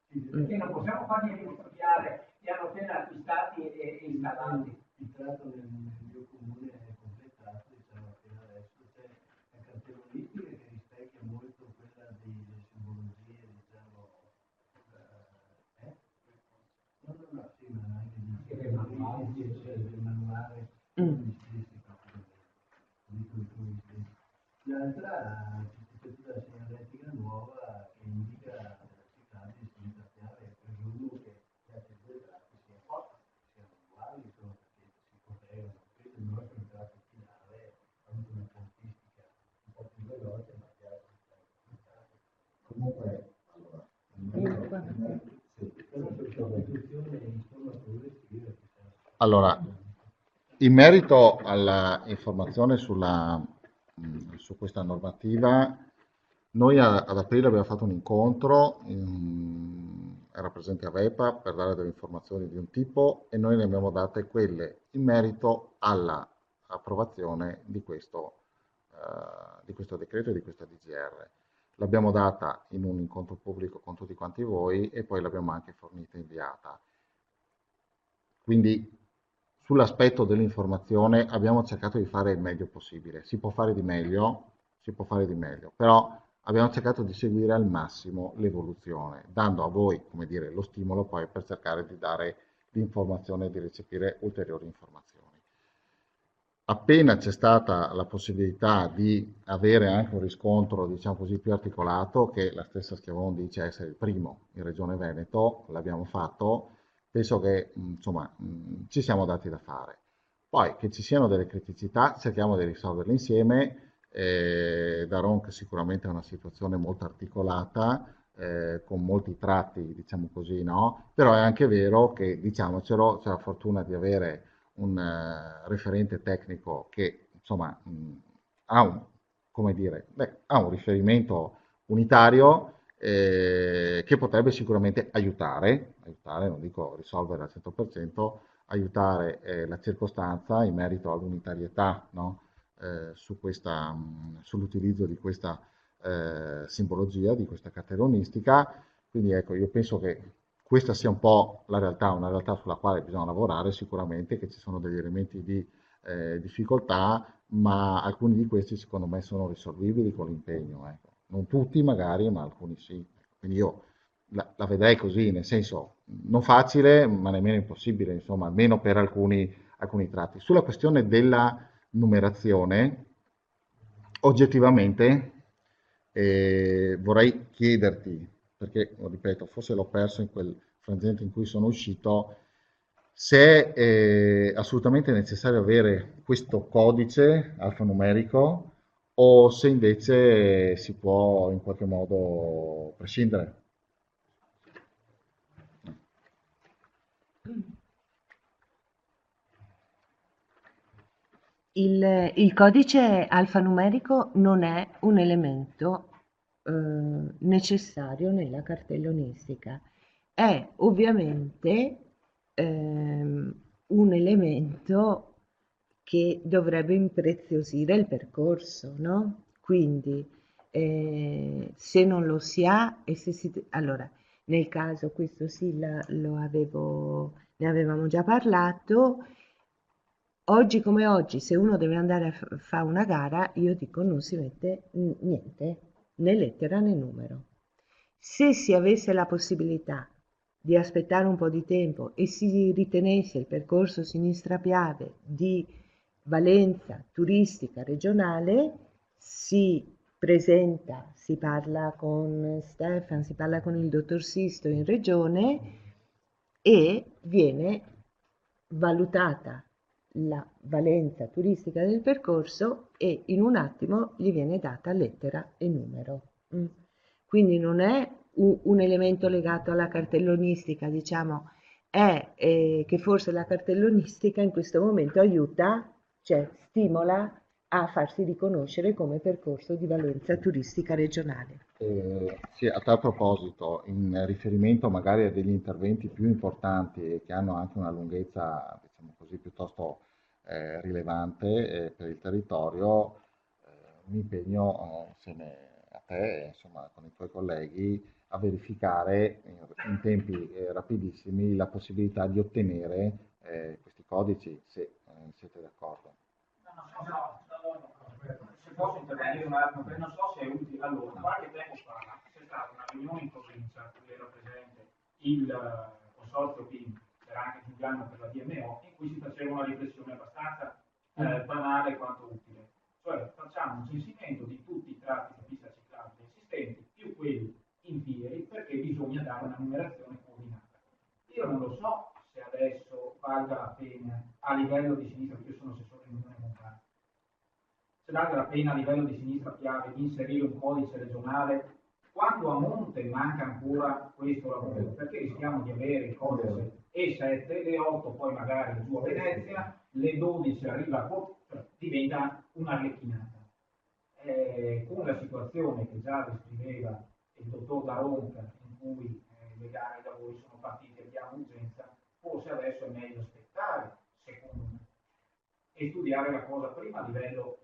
Perché non possiamo fargli studiare piano appena acquistati e installati. Il tratto nel mio comune è completato, diciamo appena adesso, c'è la cartellonistica che rispecchia molto quella delle simbologie, diciamo, no, sì, ma anche del manuale, l'altra architettura segnaletica nuova che indica la velocità di iniziare, presumo che le altre due tratti siano uguali, solo perché si potevano, questo il nostro tratto finale ha avuto una tempistica un po' più veloce, ma gli altri tratti. Comunque, allora, allora, In merito alla informazione su questa normativa, noi ad aprile abbiamo fatto un incontro, era presente Avepa per dare delle informazioni di un tipo e noi ne abbiamo date quelle in merito alla approvazione di questo decreto e di questa DGR. L'abbiamo data in un incontro pubblico con tutti quanti voi e poi l'abbiamo anche fornita e inviata. Quindi sull'aspetto dell'informazione abbiamo cercato di fare il meglio possibile. Si può fare di meglio, però abbiamo cercato di seguire al massimo l'evoluzione, dando a voi, come dire, lo stimolo poi per cercare di dare l'informazione e di recepire ulteriori informazioni. Appena c'è stata la possibilità di avere anche un riscontro, diciamo così, più articolato, che la stessa Schiavon dice essere il primo in Regione Veneto, l'abbiamo fatto, penso che insomma ci siamo dati da fare. Poi che ci siano delle criticità, cerchiamo di risolverle insieme. Daronc sicuramente è una situazione molto articolata, con molti tratti, diciamo così, no? Però è anche vero che, diciamocelo, c'è la fortuna di avere un referente tecnico che insomma ha come dire, ha un riferimento unitario che potrebbe sicuramente aiutare, non dico risolvere al 100%, aiutare la circostanza in merito all'unitarietà, no? Sull'utilizzo di questa simbologia, di questa cartellonistica. Quindi ecco, io penso che questa sia un po' la realtà, una realtà sulla quale bisogna lavorare sicuramente, che ci sono degli elementi di difficoltà, ma alcuni di questi secondo me sono risolvibili con l'impegno. Ecco. Non tutti magari, ma alcuni sì. Quindi io la vedrei così, nel senso non facile, ma nemmeno impossibile, insomma, almeno per alcuni tratti. Sulla questione della numerazione, oggettivamente vorrei chiederti, perché, ripeto, forse l'ho perso in quel frangente in cui sono uscito, se è assolutamente necessario avere questo codice alfanumerico o se invece si può in qualche modo prescindere. Il codice alfanumerico non è un elemento necessario nella cartellonistica, è ovviamente un elemento che dovrebbe impreziosire il percorso, no? Quindi se non lo si ha e se si... Allora, nel caso questo sì, ne avevamo già parlato. Oggi come oggi, se uno deve andare a fare una gara, io dico non si mette niente, né lettera né numero. Se si avesse la possibilità di aspettare un po' di tempo e si ritenesse il percorso Sinistra Piave di valenza turistica regionale, si presenta, si parla con Stefan, si parla con il dottor Sisto in regione e viene valutata la valenza turistica del percorso e in un attimo gli viene data lettera e numero. Quindi non è un elemento legato alla cartellonistica, diciamo, è che forse la cartellonistica in questo momento aiuta, cioè stimola a farsi riconoscere come percorso di valenza turistica regionale. Sì, a tal proposito, in riferimento magari a degli interventi più importanti e che hanno anche una lunghezza, diciamo così, piuttosto rilevante per il territorio, mi impegno insieme a te, insomma, con i tuoi colleghi, a verificare in tempi rapidissimi la possibilità di ottenere questi codici, se siete d'accordo. Se posso intervenire un attimo, perché non so se è utile. Allora, qualche tempo fa c'è stata una riunione in provincia dove era presente il consorzio PIM, c'era anche Giuliano per la DMO, in cui si faceva una riflessione abbastanza banale quanto utile. Cioè facciamo un censimento di tutti i tratti di pista ciclabile esistenti, più quelli in fieri, perché bisogna dare una numerazione coordinata. Io non lo so se adesso valga la pena a livello di sinistra, perché io sono assessore in Unione Montana, se valga la pena a livello di Sinistra Piave di inserire un codice regionale, quando a monte manca ancora questo lavoro, perché rischiamo di avere il codice e 7, le 8 poi magari giù a Venezia, le 12 arriva cioè, diventa un'arlecchinata. Con la situazione che già descriveva il dottor Daronca, in cui le gare e i lavori sono partiti e abbiamo urgenza, forse adesso è meglio aspettare, secondo me, e studiare la cosa prima a livello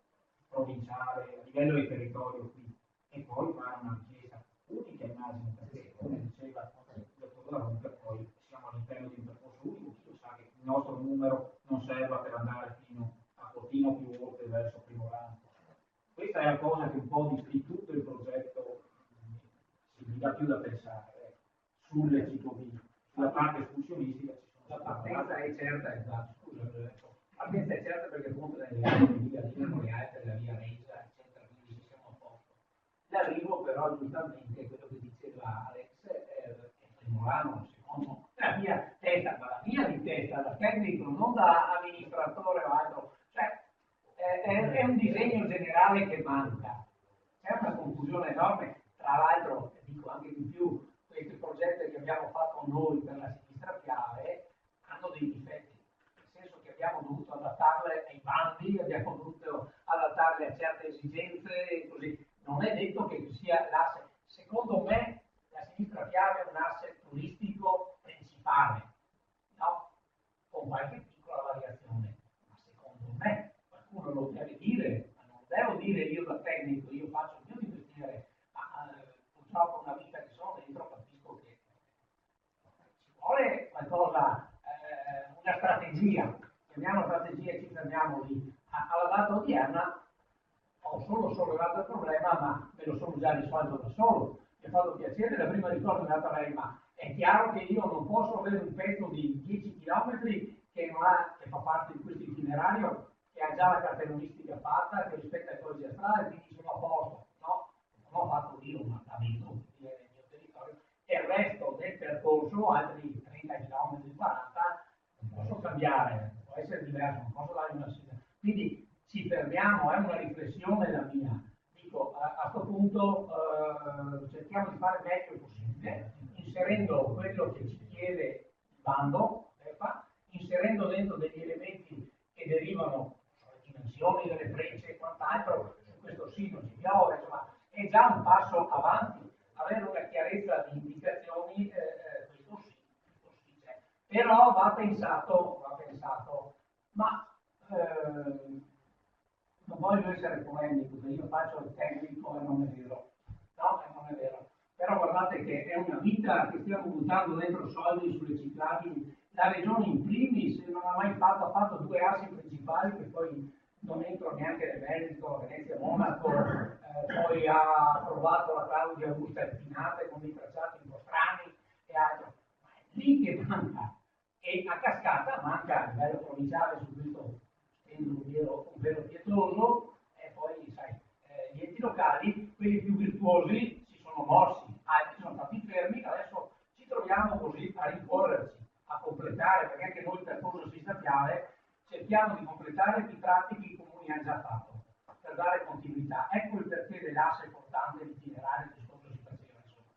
provinciale, a livello di territorio qui, e poi fare una richiesta unica, immagino, perché come diceva il dottor Daronca, poi siamo all'interno di un percorso unico, chi lo sa che il nostro numero non serva per andare fino a Cortina più volte verso Primoranco. Questa è la cosa che un po' di tutto il progetto mi dà più da pensare sulle ciclovie. Sulla parte escursionistica ci sono la partenza è certa, esatto, scusa, la partenza è certa perché appunto nelle altre via Dinamo, le altre, la via Regia, eccetera, quindi ci siamo a posto. L'arrivo però giustamente, quello che diceva Alex, è Primorano, secondo la mia testa, ma la mia di testa, da tecnico, non da amministratore o altro, cioè è un disegno generale che manca. C'è una confusione enorme, tra l'altro, dico anche di più, questi progetti che abbiamo fatto noi per la sinistra chiave hanno dei difetti, nel senso che abbiamo dovuto adattarle ai bandi, abbiamo dovuto adattarle a certe esigenze e così. Non è detto che sia l'asse, secondo me la sinistra chiave è un asse turistico principale, no? Con qualche piccola variazione, ma secondo me qualcuno lo deve dire, ma non devo dire io da tecnico, io faccio il mio di mestiere, ma purtroppo una vita che sono dentro capisco che ci vuole qualcosa, una strategia, chiamiamo strategia e ci fermiamo lì. Alla data odierna ho solo sollevato il problema, ma me lo sono già risolto da solo. Mi ha fatto piacere, la prima risposta mi ha dato lei, ma è chiaro che io non posso avere un pezzo di 10 km che fa parte di questo itinerario, che ha già la cartellonistica fatta, che rispetta i codici astrali, quindi sono a posto, no? Non ho fatto io un andamento nel mio territorio, e il resto del percorso, altri 30 km, 40, non posso cambiare, può essere diverso, non posso dare una sigla. Quindi ci fermiamo, è una riflessione la mia. Dico, a questo punto cerchiamo di fare il meglio possibile, inserendo quello che ci chiede il bando, inserendo dentro degli elementi che derivano dalle dimensioni delle frecce e quant'altro, su questo sì non ci piove, insomma, è già un passo avanti, avere una chiarezza di indicazioni, questo sì c'è. Però va pensato, ma non voglio essere polemico, se io faccio il tecnico e non è vero, no, non è vero. Però guardate che è una vita che stiamo buttando dentro soldi sulle ciclabili. La regione in primis non ha mai fatto, ha fatto due assi principali che poi non entro neanche nel merito, Venezia-Monaco, poi ha approvato la Claudia Augusta Alpinate con dei tracciati un po' strani e altro. Ma è lì che manca. E a cascata manca a livello provinciale su questo un vero pietoso, e poi sai, gli enti locali, quelli più virtuosi, si sono mossi, altri sono stati fermi, adesso ci troviamo così a rincorrerci, a completare, perché anche noi il percorso sistemiale cerchiamo di completare i tratti che i comuni hanno già fatto, per dare continuità. Ecco il perché dell'asse portante l'itinerario che discorso si faceva, insomma.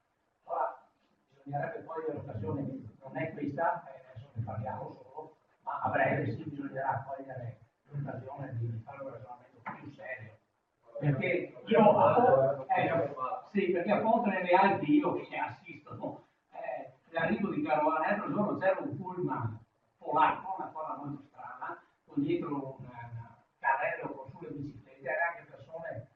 Allora, bisognerebbe poi l'occasione, non è questa, adesso ne parliamo solo, ma a breve sì bisognerà cogliere l'occasione di fare un ragionamento più serio. Perché io, sì, perché appunto nelle Alpi io che assisto l'arrivo di Carovana, l'altro giorno c'era un pullman polacco, una cosa molto strana, con dietro un carrello con sulle biciclette, e anche persone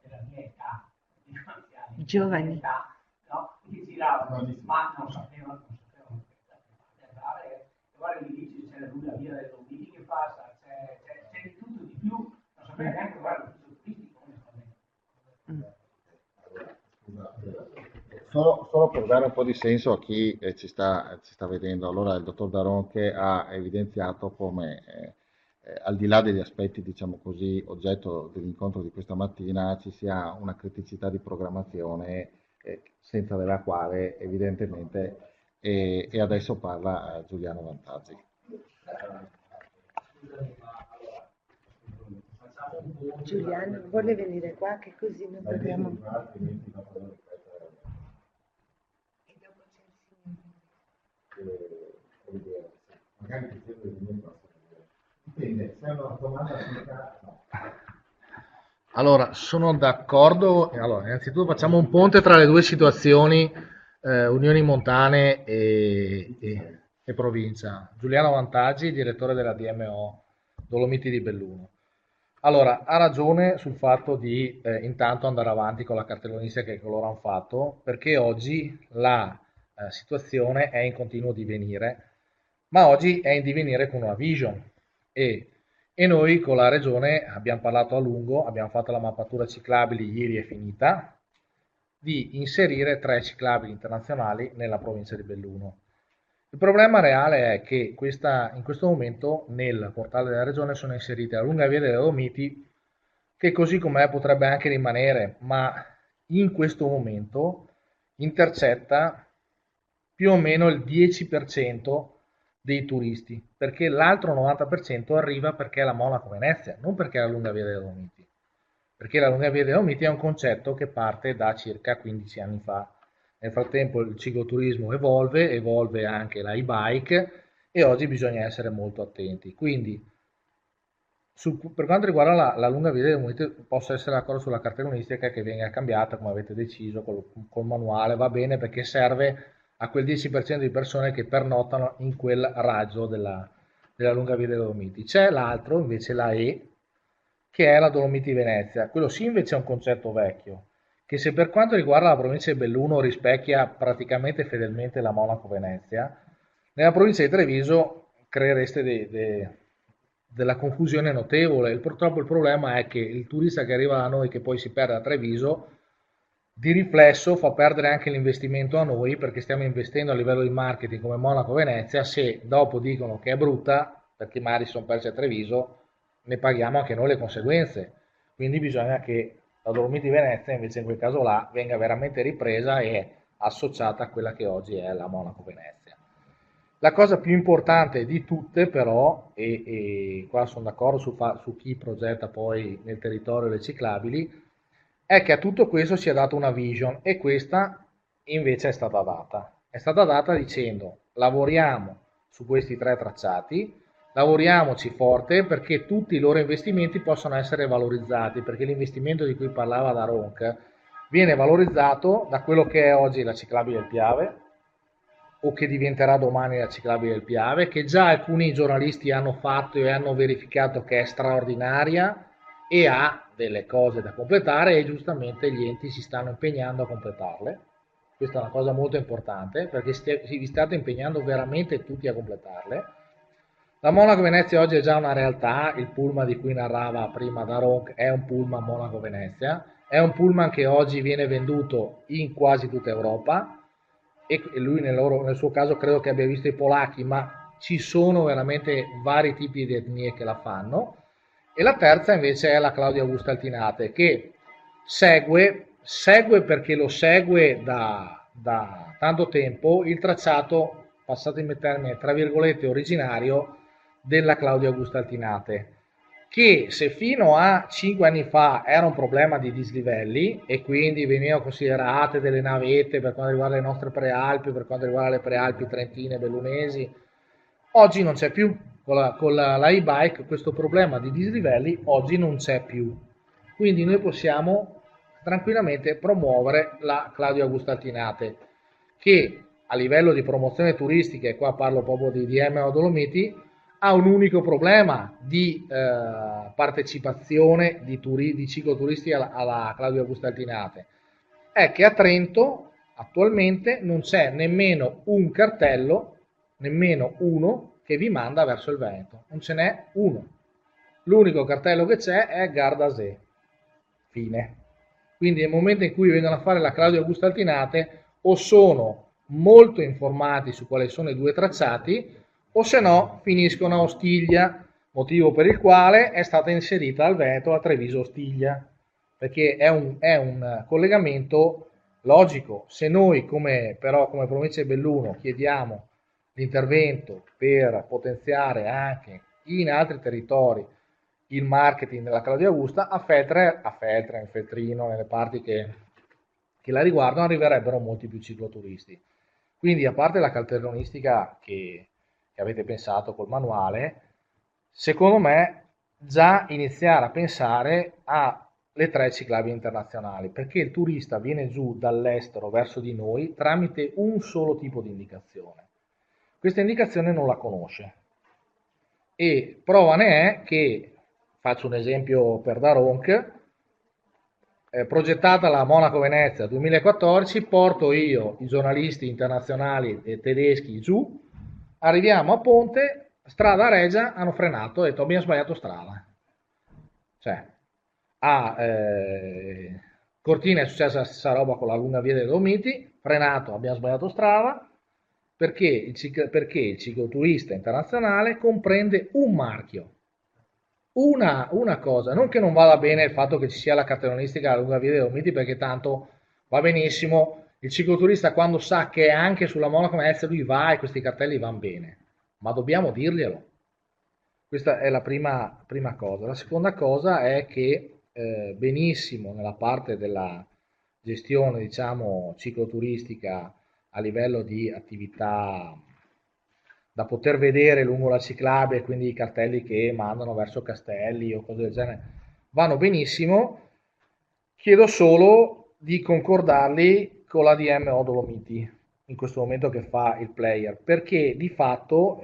della mia età, di anziani, giovani, età, no? Che giravano, ma non sapevano che andare, guarda lì dice c'è la via delle Lombardi che passa, c'è di tutto di più, non sapeva neanche guardare l'ufficio turistico, onestamente. Solo per dare un po' di senso a chi ci sta vedendo, allora il dottor Daronche ha evidenziato come al di là degli aspetti, diciamo così, oggetto dell'incontro di questa mattina, ci sia una criticità di programmazione senza della quale evidentemente, e adesso parla Giuliano Vantaggi. Giuliano vuole venire qua che così non dobbiamo... E dopo c'è il signore. magari ti chiedo di dire cosa. Dipende, se è una domanda secca, no. Allora, sono d'accordo. Allora, innanzitutto facciamo un ponte tra le due situazioni, Unioni Montane e provincia. Giuliano Vantaggi, direttore della DMO Dolomiti di Belluno. Allora, ha ragione sul fatto di intanto andare avanti con la cartellonistica che loro hanno fatto, perché oggi la situazione è in continuo divenire, ma oggi è in divenire con una vision e noi con la regione abbiamo parlato a lungo, abbiamo fatto la mappatura ciclabili, ieri è finita, di inserire 3 ciclabili internazionali nella provincia di Belluno. Il problema reale è che in questo momento nel portale della regione sono inserite la lunga via dei Dolomiti, che così com'è potrebbe anche rimanere, ma in questo momento intercetta più o meno il 10% dei turisti, perché l'altro 90% arriva perché è la Monaco Venezia, non perché è la lunga via dei Dolomiti, perché la lunga via dei Dolomiti è un concetto che parte da circa 15 anni fa. Nel frattempo il cicloturismo evolve anche la e-bike e oggi bisogna essere molto attenti. Quindi per quanto riguarda la lunga via dei Dolomiti posso essere d'accordo sulla cartellonistica che venga cambiata come avete deciso col manuale, va bene perché serve a quel 10% di persone che pernottano in quel raggio della lunga via dei Dolomiti. C'è l'altro, invece la E, che è la Dolomiti Venezia. Quello sì invece è un concetto vecchio, che se per quanto riguarda la provincia di Belluno rispecchia praticamente fedelmente la Monaco Venezia, nella provincia di Treviso creereste della confusione notevole. Purtroppo il problema è che il turista che arriva da noi che poi si perde a Treviso di riflesso fa perdere anche l'investimento a noi perché stiamo investendo a livello di marketing come Monaco Venezia, se dopo dicono che è brutta perché magari si sono persi a Treviso ne paghiamo anche noi le conseguenze, quindi bisogna che la Dolomiti Venezia invece in quel caso là venga veramente ripresa e associata a quella che oggi è la Monaco Venezia. La cosa più importante di tutte però, e qua sono d'accordo su chi progetta poi nel territorio le ciclabili, è che a tutto questo sia data una vision e questa invece è stata data. È stata data dicendo lavoriamo su questi 3 tracciati, lavoriamoci forte perché tutti i loro investimenti possano essere valorizzati, perché l'investimento di cui parlava Daronc viene valorizzato da quello che è oggi la ciclabile del Piave o che diventerà domani la ciclabile del Piave, che già alcuni giornalisti hanno fatto e hanno verificato che è straordinaria e ha delle cose da completare e giustamente gli enti si stanno impegnando a completarle. Questa è una cosa molto importante perché vi state impegnando veramente tutti a completarle. La Monaco Venezia oggi è già una realtà, il pullman di cui narrava prima Daronc è un pullman Monaco Venezia, è un pullman che oggi viene venduto in quasi tutta Europa e lui nel suo caso credo che abbia visto i polacchi, ma ci sono veramente vari tipi di etnie che la fanno. E la terza invece è la Claudia Augusta Altinate che segue perché lo segue da tanto tempo il tracciato, passatemi il termine, tra virgolette originario della Claudia Augusta Altinate, che se fino a 5 anni fa era un problema di dislivelli e quindi venivano considerate delle navette per quanto riguarda le nostre prealpi, per quanto riguarda le prealpi trentine e bellunesi, oggi non c'è più. Con la e-bike questo problema di dislivelli oggi non c'è più. Quindi noi possiamo tranquillamente promuovere la Claudia Augusta Altinate, che a livello di promozione turistica, e qua parlo proprio di DMO Dolomiti, ha un unico problema di partecipazione di cicloturisti alla Claudia Augusta Altinate, è che a Trento attualmente non c'è nemmeno un cartello, nemmeno uno, che vi manda verso il Veneto, non ce n'è uno. L'unico cartello che c'è è Gardasè, fine. Quindi nel momento in cui vengono a fare la Claudia Augusta Altinate o sono molto informati su quali sono i 2 tracciati o se no finiscono a Ostiglia, motivo per il quale è stata inserita al Veneto a Treviso-Ostiglia, perché è un collegamento logico. Se noi però come provincia di Belluno chiediamo l'intervento per potenziare anche in altri territori il marketing della Claudia Augusta, a Feltre, in Feltrino, nelle parti che la riguardano, arriverebbero molti più cicloturisti. Quindi a parte la cartellonistica che che avete pensato col manuale, secondo me già iniziare a pensare alle 3 ciclabili internazionali, perché il turista viene giù dall'estero verso di noi tramite un solo tipo di indicazione. Questa indicazione non la conosce e prova ne è che, faccio un esempio per Daronc, progettata la Monaco-Venezia 2014, porto io i giornalisti internazionali e tedeschi giù, arriviamo a Ponte, strada Regia, hanno frenato e detto abbiamo sbagliato strada. Cioè, a Cortina è successa la stessa roba con la lunga via dei Dolomiti, frenato, abbiamo sbagliato strada, perché il cicloturista internazionale comprende un marchio. Una cosa, non che non vada bene il fatto che ci sia la cartellonistica alla lunga via dei Dolomiti, perché tanto va benissimo, il cicloturista quando sa che è anche sulla Monaco Venezia lui va e questi cartelli vanno bene, ma dobbiamo dirglielo. Questa è la prima cosa. La seconda cosa è che benissimo nella parte della gestione, diciamo, cicloturistica a livello di attività da poter vedere lungo la ciclabile, quindi i cartelli che mandano verso castelli o cose del genere, vanno benissimo. Chiedo solo di concordarli con la DMO Dolomiti in questo momento che fa il player, perché di fatto,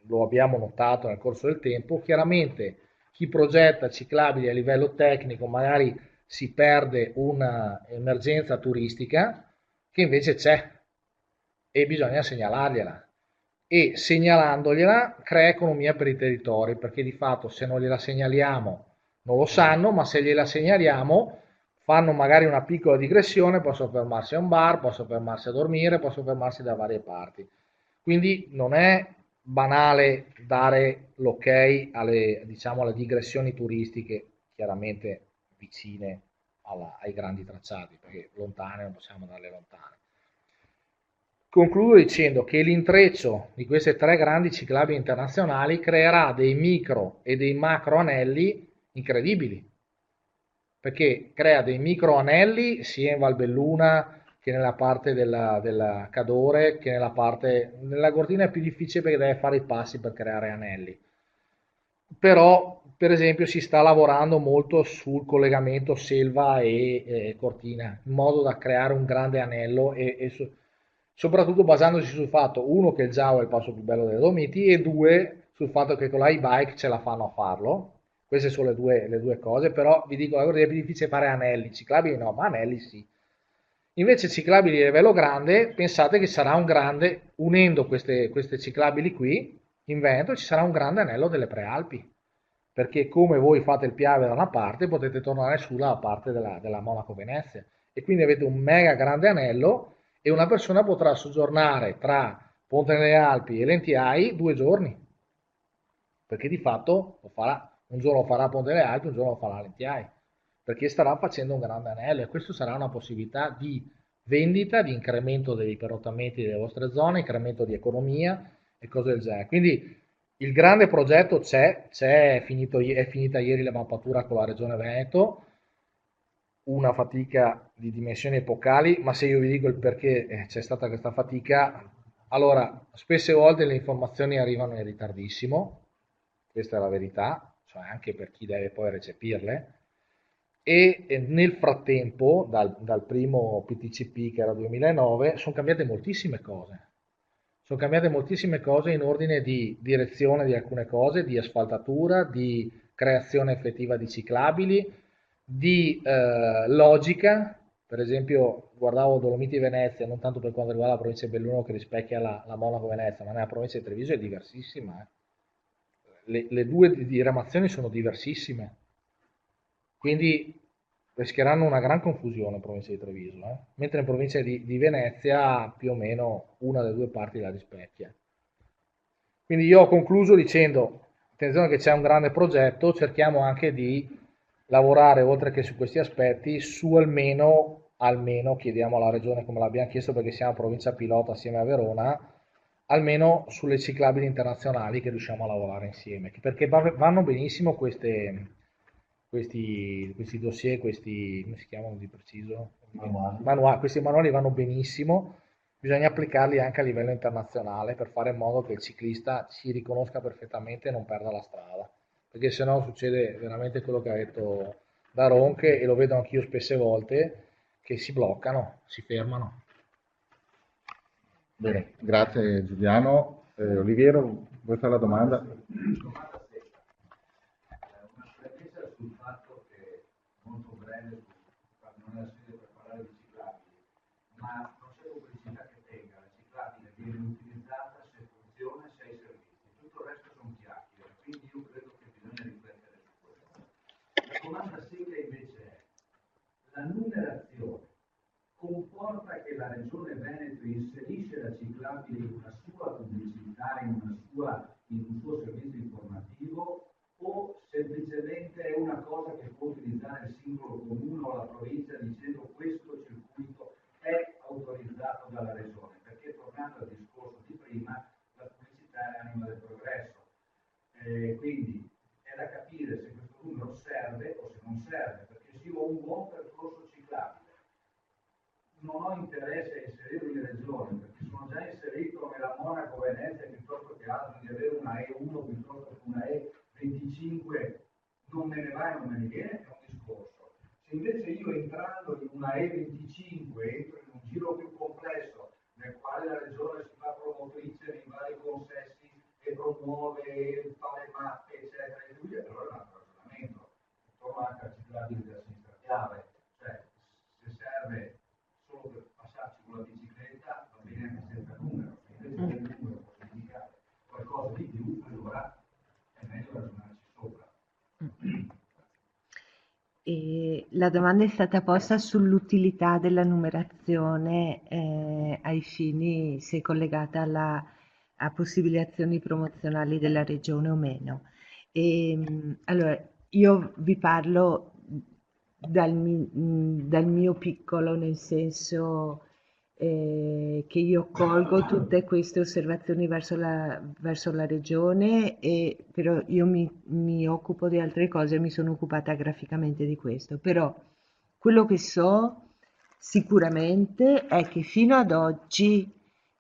lo abbiamo notato nel corso del tempo, chiaramente chi progetta ciclabili a livello tecnico magari si perde un'emergenza turistica che invece c'è e bisogna segnalargliela e segnalandogliela crea economia per i territori, perché di fatto se non gliela segnaliamo non lo sanno, ma se gliela segnaliamo fanno magari una piccola digressione, possono fermarsi a un bar, possono fermarsi a dormire, possono fermarsi da varie parti. Quindi non è banale dare l'ok alle, diciamo, alle digressioni turistiche chiaramente vicine ai grandi tracciati, perché lontane non possiamo darle lontane. Concludo dicendo che l'intreccio di queste 3 grandi ciclabili internazionali creerà dei micro e dei macro anelli incredibili, perché crea dei micro anelli sia in Valbelluna che nella parte della Cadore, che nella Gordina è più difficile perché deve fare i passi per creare anelli. Però, per esempio, si sta lavorando molto sul collegamento Selva e Cortina, in modo da creare un grande anello soprattutto basandosi sul fatto, uno, che il Giavo è il passo più bello delle Dolomiti e due, sul fatto che con l'iBike ce la fanno a farlo. Queste sono le due cose, però vi dico, la cosa è più difficile fare anelli, ciclabili no, ma anelli sì. Invece ciclabili di livello grande, pensate che sarà un grande, unendo queste ciclabili qui, in Veneto, ci sarà un grande anello delle Prealpi, perché come voi fate il Piave da una parte, potete tornare sulla parte della Monaco Venezia, e quindi avete un mega grande anello e una persona potrà soggiornare tra Ponte nelle Alpi e Lentiai 2 giorni, perché di fatto lo farà, un giorno farà Ponte nelle Alpi, un giorno lo farà Lentiai, perché starà facendo un grande anello e questo sarà una possibilità di vendita, di incremento dei perottamenti delle vostre zone, incremento di economia e cose del genere. Quindi il grande progetto è finita ieri la mappatura con la Regione Veneto, una fatica di dimensioni epocali, ma se io vi dico il perché c'è stata questa fatica, allora spesse volte le informazioni arrivano in ritardissimo, questa è la verità, cioè anche per chi deve poi recepirle, e nel frattempo, dal primo PTCP che era 2009, sono cambiate moltissime cose. Sono cambiate moltissime cose in ordine di direzione di alcune cose, di asfaltatura, di creazione effettiva di ciclabili, di logica. Per esempio, guardavo Dolomiti Venezia, non tanto per quanto riguarda la provincia di Belluno che rispecchia la Monaco Venezia, ma nella provincia di Treviso è diversissima. Le due diramazioni sono diversissime, quindi rischieranno una gran confusione in provincia di Treviso, mentre in provincia di Venezia più o meno una delle due parti la rispecchia. Quindi io ho concluso dicendo, attenzione che c'è un grande progetto, cerchiamo anche di lavorare oltre che su questi aspetti, su almeno chiediamo alla Regione come l'abbiamo chiesto perché siamo provincia pilota assieme a Verona, almeno sulle ciclabili internazionali che riusciamo a lavorare insieme, perché vanno benissimo questi dossier, come si chiamano di preciso? Manuali. Questi manuali vanno benissimo, bisogna applicarli anche a livello internazionale per fare in modo che il ciclista si riconosca perfettamente e non perda la strada, perché sennò succede veramente quello che ha detto Daronche, e lo vedo anch'io spesse volte, che si bloccano, si fermano. Bene, grazie Giuliano. Oliviero, vuoi fare la domanda? Domanda secca. Una premessa sul fatto che, molto breve, non è la sede per parlare di ciclabili, ma non c'è pubblicità che tenga, la ciclabile viene utilizzata se funziona, se hai servizi, tutto il resto sono chiacchiere, quindi io credo che bisogna riflettere su questo. La domanda secca invece è, la numerazione comporta che la Regione Veneto inserisce la ciclabile in una sua pubblicità, in un suo servizio informativo, o semplicemente è una cosa che può utilizzare il singolo comune o la provincia dicendo questo circuito è autorizzato dalla Regione? Perché, tornando al discorso di prima, la pubblicità è l'anima del progresso. Quindi è da capire se questo numero serve o se non serve, perché se io ho un buon percorso ciclabile, non ho interesse a inserirlo in regione, perché sono già inserito nella Monaco Venezia piuttosto che altro, di avere una E1 piuttosto che una E25, non me ne va e non me ne viene, è un discorso. Se invece io, entrando in una E25, entro in un giro più complesso, nel quale la regione si fa promotrice nei vari consessi e promuove, fa le mappe, eccetera, e così, allora è un altro ragionamento. Torno anche a ciclabile della sinistra chiave, cioè se serve solo per passarci con la bicicletta va bene anche senza numero, se invece il numero può significare qualcosa di più, allora è meglio ragionarci sopra. E la domanda è stata posta sull'utilità della numerazione ai fini, se collegata a possibili azioni promozionali della regione o meno. Allora, io vi parlo dal mio piccolo, nel senso che io colgo tutte queste osservazioni verso la regione, però io mi occupo di altre cose e mi sono occupata graficamente di questo. Però quello che so sicuramente è che fino ad oggi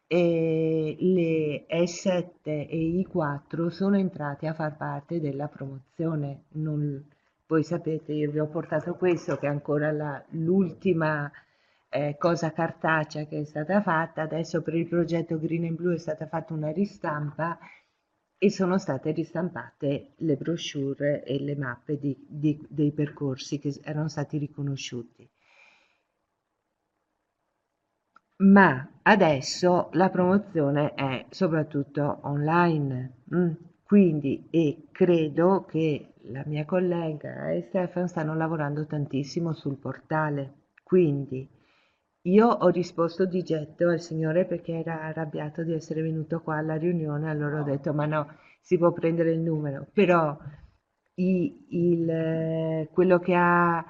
le E7 e I4 sono entrate a far parte della promozione. Voi sapete, io vi ho portato questo, che è ancora l'ultima cosa cartacea che è stata fatta. Adesso per il progetto Green and Blue è stata fatta una ristampa e sono state ristampate le brochure e le mappe dei percorsi che erano stati riconosciuti. Ma adesso la promozione è soprattutto online, quindi, e credo che la mia collega e Stefano stanno lavorando tantissimo sul portale, quindi io ho risposto di getto al signore perché era arrabbiato di essere venuto qua alla riunione, allora ho detto ma no, si può prendere il numero, però quello che ha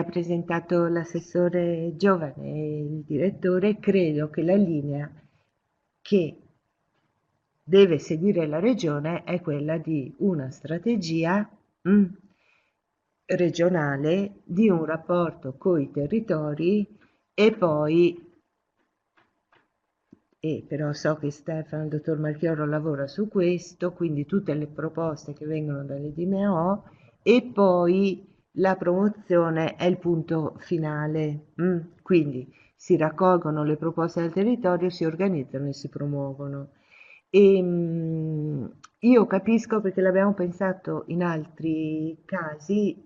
presentato l'assessore Giovane e il direttore, credo che la linea che deve seguire la regione è quella di una strategia regionale, di un rapporto coi territori e poi, però so che Stefano, il dottor Marchioro lavora su questo, quindi tutte le proposte che vengono dalle DMO, e poi la promozione è il punto finale. Quindi si raccolgono le proposte del territorio, si organizzano e si promuovono. Io capisco, perché l'abbiamo pensato in altri casi,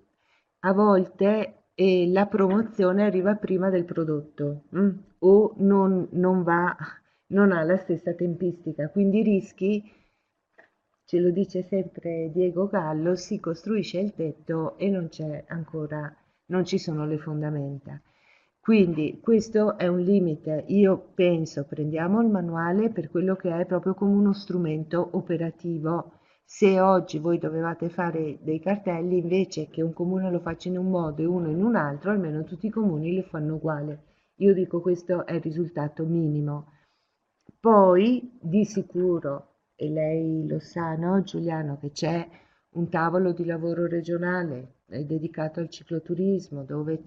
a volte la promozione arriva prima del prodotto, o non ha la stessa tempistica, quindi rischi, ce lo dice sempre Diego Gallo, si costruisce il tetto e non ci sono le fondamenta. Quindi questo è un limite. Io penso, prendiamo il manuale per quello che è, proprio come uno strumento operativo. Se oggi voi dovevate fare dei cartelli, invece che un comune lo faccia in un modo e uno in un altro, almeno tutti i comuni li fanno uguale. Io dico questo è il risultato minimo. Poi di sicuro, e lei lo sa, no, Giuliano, che c'è un tavolo di lavoro regionale dedicato al cicloturismo, dove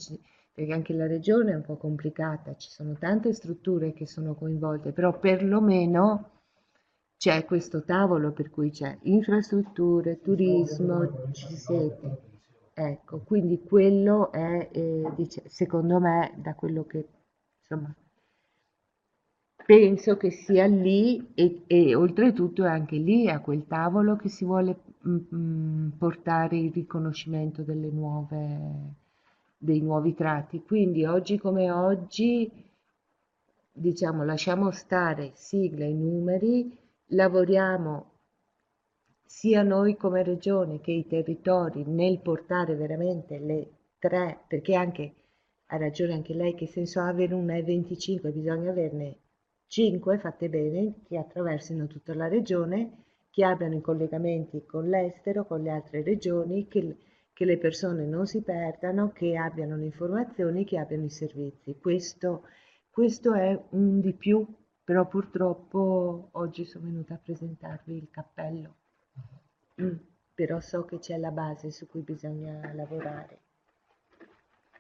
perché anche la regione è un po' complicata, ci sono tante strutture che sono coinvolte, però perlomeno c'è questo tavolo per cui c'è infrastrutture, turismo, ci siete. Ecco, quindi quello è, secondo me, da quello che, insomma, penso che sia lì e oltretutto è anche lì a quel tavolo che si vuole portare il riconoscimento dei nuovi tratti. Quindi oggi come oggi, diciamo, lasciamo stare sigla e numeri, lavoriamo sia noi come regione che i territori nel portare veramente le tre, perché anche ha ragione anche lei, che senso ha avere una E25, bisogna averne 5 fatte bene, che attraversino tutta la regione, che abbiano i collegamenti con l'estero, con le altre regioni, che le persone non si perdano, che abbiano le informazioni, che abbiano i servizi. Questo è un di più, però purtroppo oggi sono venuta a presentarvi il cappello. Però so che c'è la base su cui bisogna lavorare.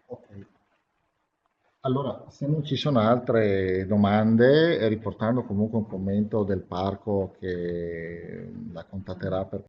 Ok. Allora, se non ci sono altre domande, riportando comunque un commento del parco che la contatterà per